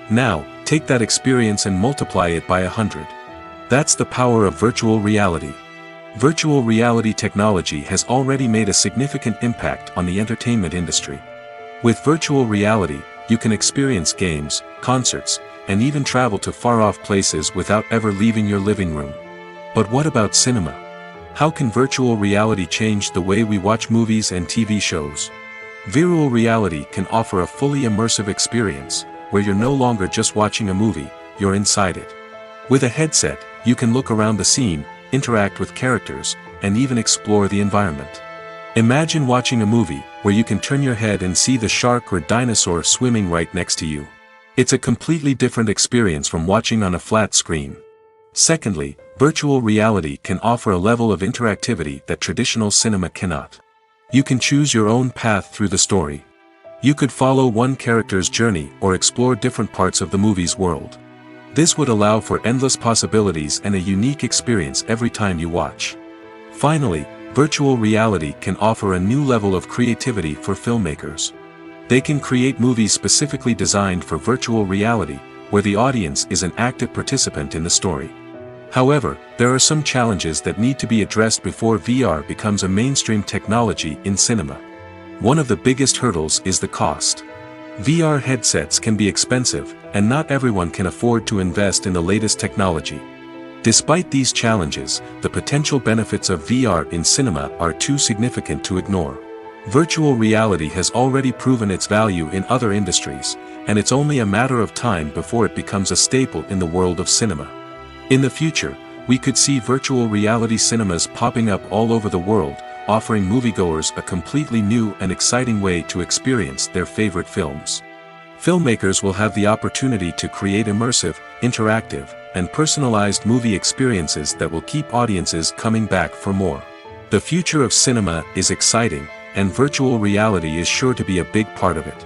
Now, take that experience and multiply it by 100. That's the power of virtual reality. Virtual reality technology has already made a significant impact on the entertainment industry. With virtual reality, you can experience games, concerts, and even travel to far-off places without ever leaving your living room. But what about cinema? How can virtual reality change the way we watch movies and TV shows? Virtual reality can offer a fully immersive experience, where you're no longer just watching a movie, you're inside it. With a headset, you can look around the scene, interact with characters, and even explore the environment. Imagine watching a movie, where you can turn your head and see the shark or dinosaur swimming right next to you. It's a completely different experience from watching on a flat screen. Secondly, virtual reality can offer a level of interactivity that traditional cinema cannot. You can choose your own path through the story. You could follow one character's journey or explore different parts of the movie's world. This would allow for endless possibilities and a unique experience every time you watch. Finally, virtual reality can offer a new level of creativity for filmmakers. They can create movies specifically designed for virtual reality, where the audience is an active participant in the story. However, there are some challenges that need to be addressed before VR becomes a mainstream technology in cinema. One of the biggest hurdles is the cost. VR headsets can be expensive, and not everyone can afford to invest in the latest technology. Despite these challenges, the potential benefits of VR in cinema are too significant to ignore. Virtual reality has already proven its value in other industries, and it's only a matter of time before it becomes a staple in the world of cinema. In the future, we could see virtual reality cinemas popping up all over the world, offering moviegoers a completely new and exciting way to experience their favorite films. Filmmakers will have the opportunity to create immersive, interactive, and personalized movie experiences that will keep audiences coming back for more. The future of cinema is exciting, and virtual reality is sure to be a big part of it.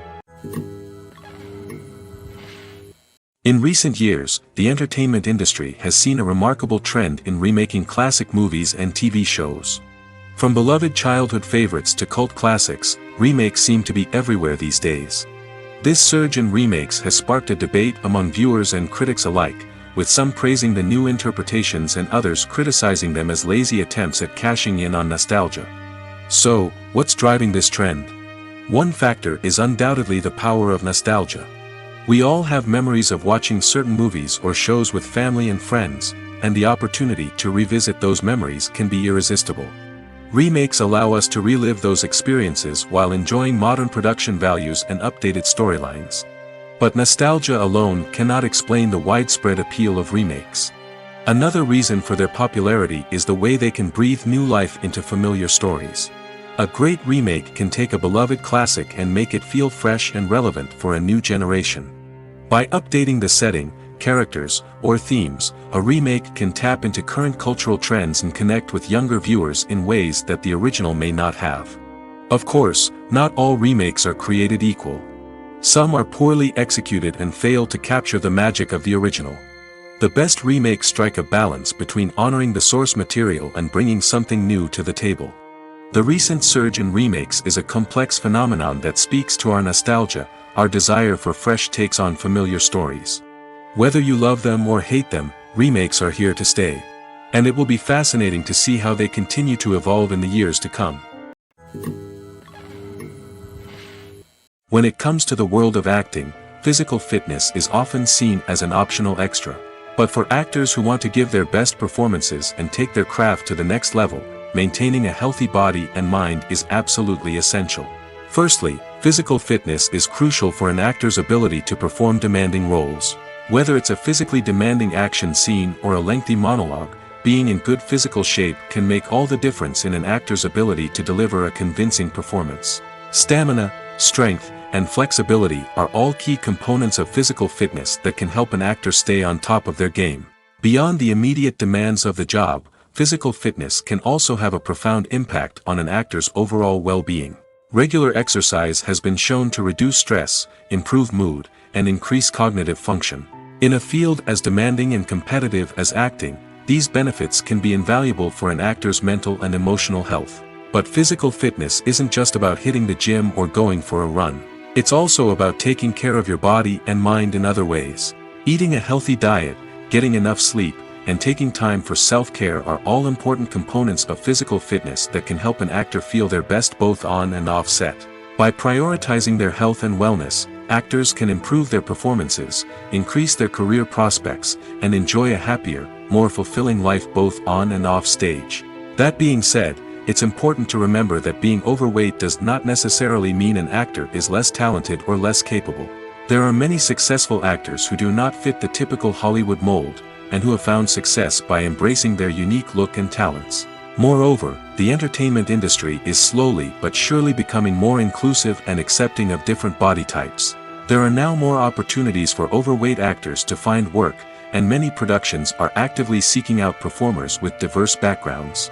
In recent years, the entertainment industry has seen a remarkable trend in remaking classic movies and TV shows. From beloved childhood favorites to cult classics, remakes seem to be everywhere these days. This surge in remakes has sparked a debate among viewers and critics alike, with some praising the new interpretations and others criticizing them as lazy attempts at cashing in on nostalgia. So, what's driving this trend? One factor is undoubtedly the power of nostalgia. We all have memories of watching certain movies or shows with family and friends, and the opportunity to revisit those memories can be irresistible. Remakes allow us to relive those experiences while enjoying modern production values and updated storylines. But nostalgia alone cannot explain the widespread appeal of remakes. Another reason for their popularity is the way they can breathe new life into familiar stories. A great remake can take a beloved classic and make it feel fresh and relevant for a new generation. By updating the setting, characters, or themes, a remake can tap into current cultural trends and connect with younger viewers in ways that the original may not have. Of course, not all remakes are created equal. Some are poorly executed and fail to capture the magic of the original. The best remakes strike a balance between honoring the source material and bringing something new to the table. The recent surge in remakes is a complex phenomenon that speaks to our nostalgia, our desire for fresh takes on familiar stories. Whether you love them or hate them, remakes are here to stay. And it will be fascinating to see how they continue to evolve in the years to come. When it comes to the world of acting, physical fitness is often seen as an optional extra. But for actors who want to give their best performances and take their craft to the next level, maintaining a healthy body and mind is absolutely essential. Firstly, physical fitness is crucial for an actor's ability to perform demanding roles. Whether it's a physically demanding action scene or a lengthy monologue, being in good physical shape can make all the difference in an actor's ability to deliver a convincing performance. Stamina, strength, and flexibility are all key components of physical fitness that can help an actor stay on top of their game. Beyond the immediate demands of the job, physical fitness can also have a profound impact on an actor's overall well-being. Regular exercise has been shown to reduce stress, improve mood, and increase cognitive function. In a field as demanding and competitive as acting, these benefits can be invaluable for an actor's mental and emotional health. But physical fitness isn't just about hitting the gym or going for a run. It's also about taking care of your body and mind in other ways. Eating a healthy diet, getting enough sleep, and taking time for self-care are all important components of physical fitness that can help an actor feel their best both on and off set. By prioritizing their health and wellness, actors can improve their performances, increase their career prospects, and enjoy a happier, more fulfilling life both on and off stage. That being said, it's important to remember that being overweight does not necessarily mean an actor is less talented or less capable. There are many successful actors who do not fit the typical Hollywood mold, and who have found success by embracing their unique look and talents. Moreover, the entertainment industry is slowly but surely becoming more inclusive and accepting of different body types. There are now more opportunities for overweight actors to find work, and many productions are actively seeking out performers with diverse backgrounds.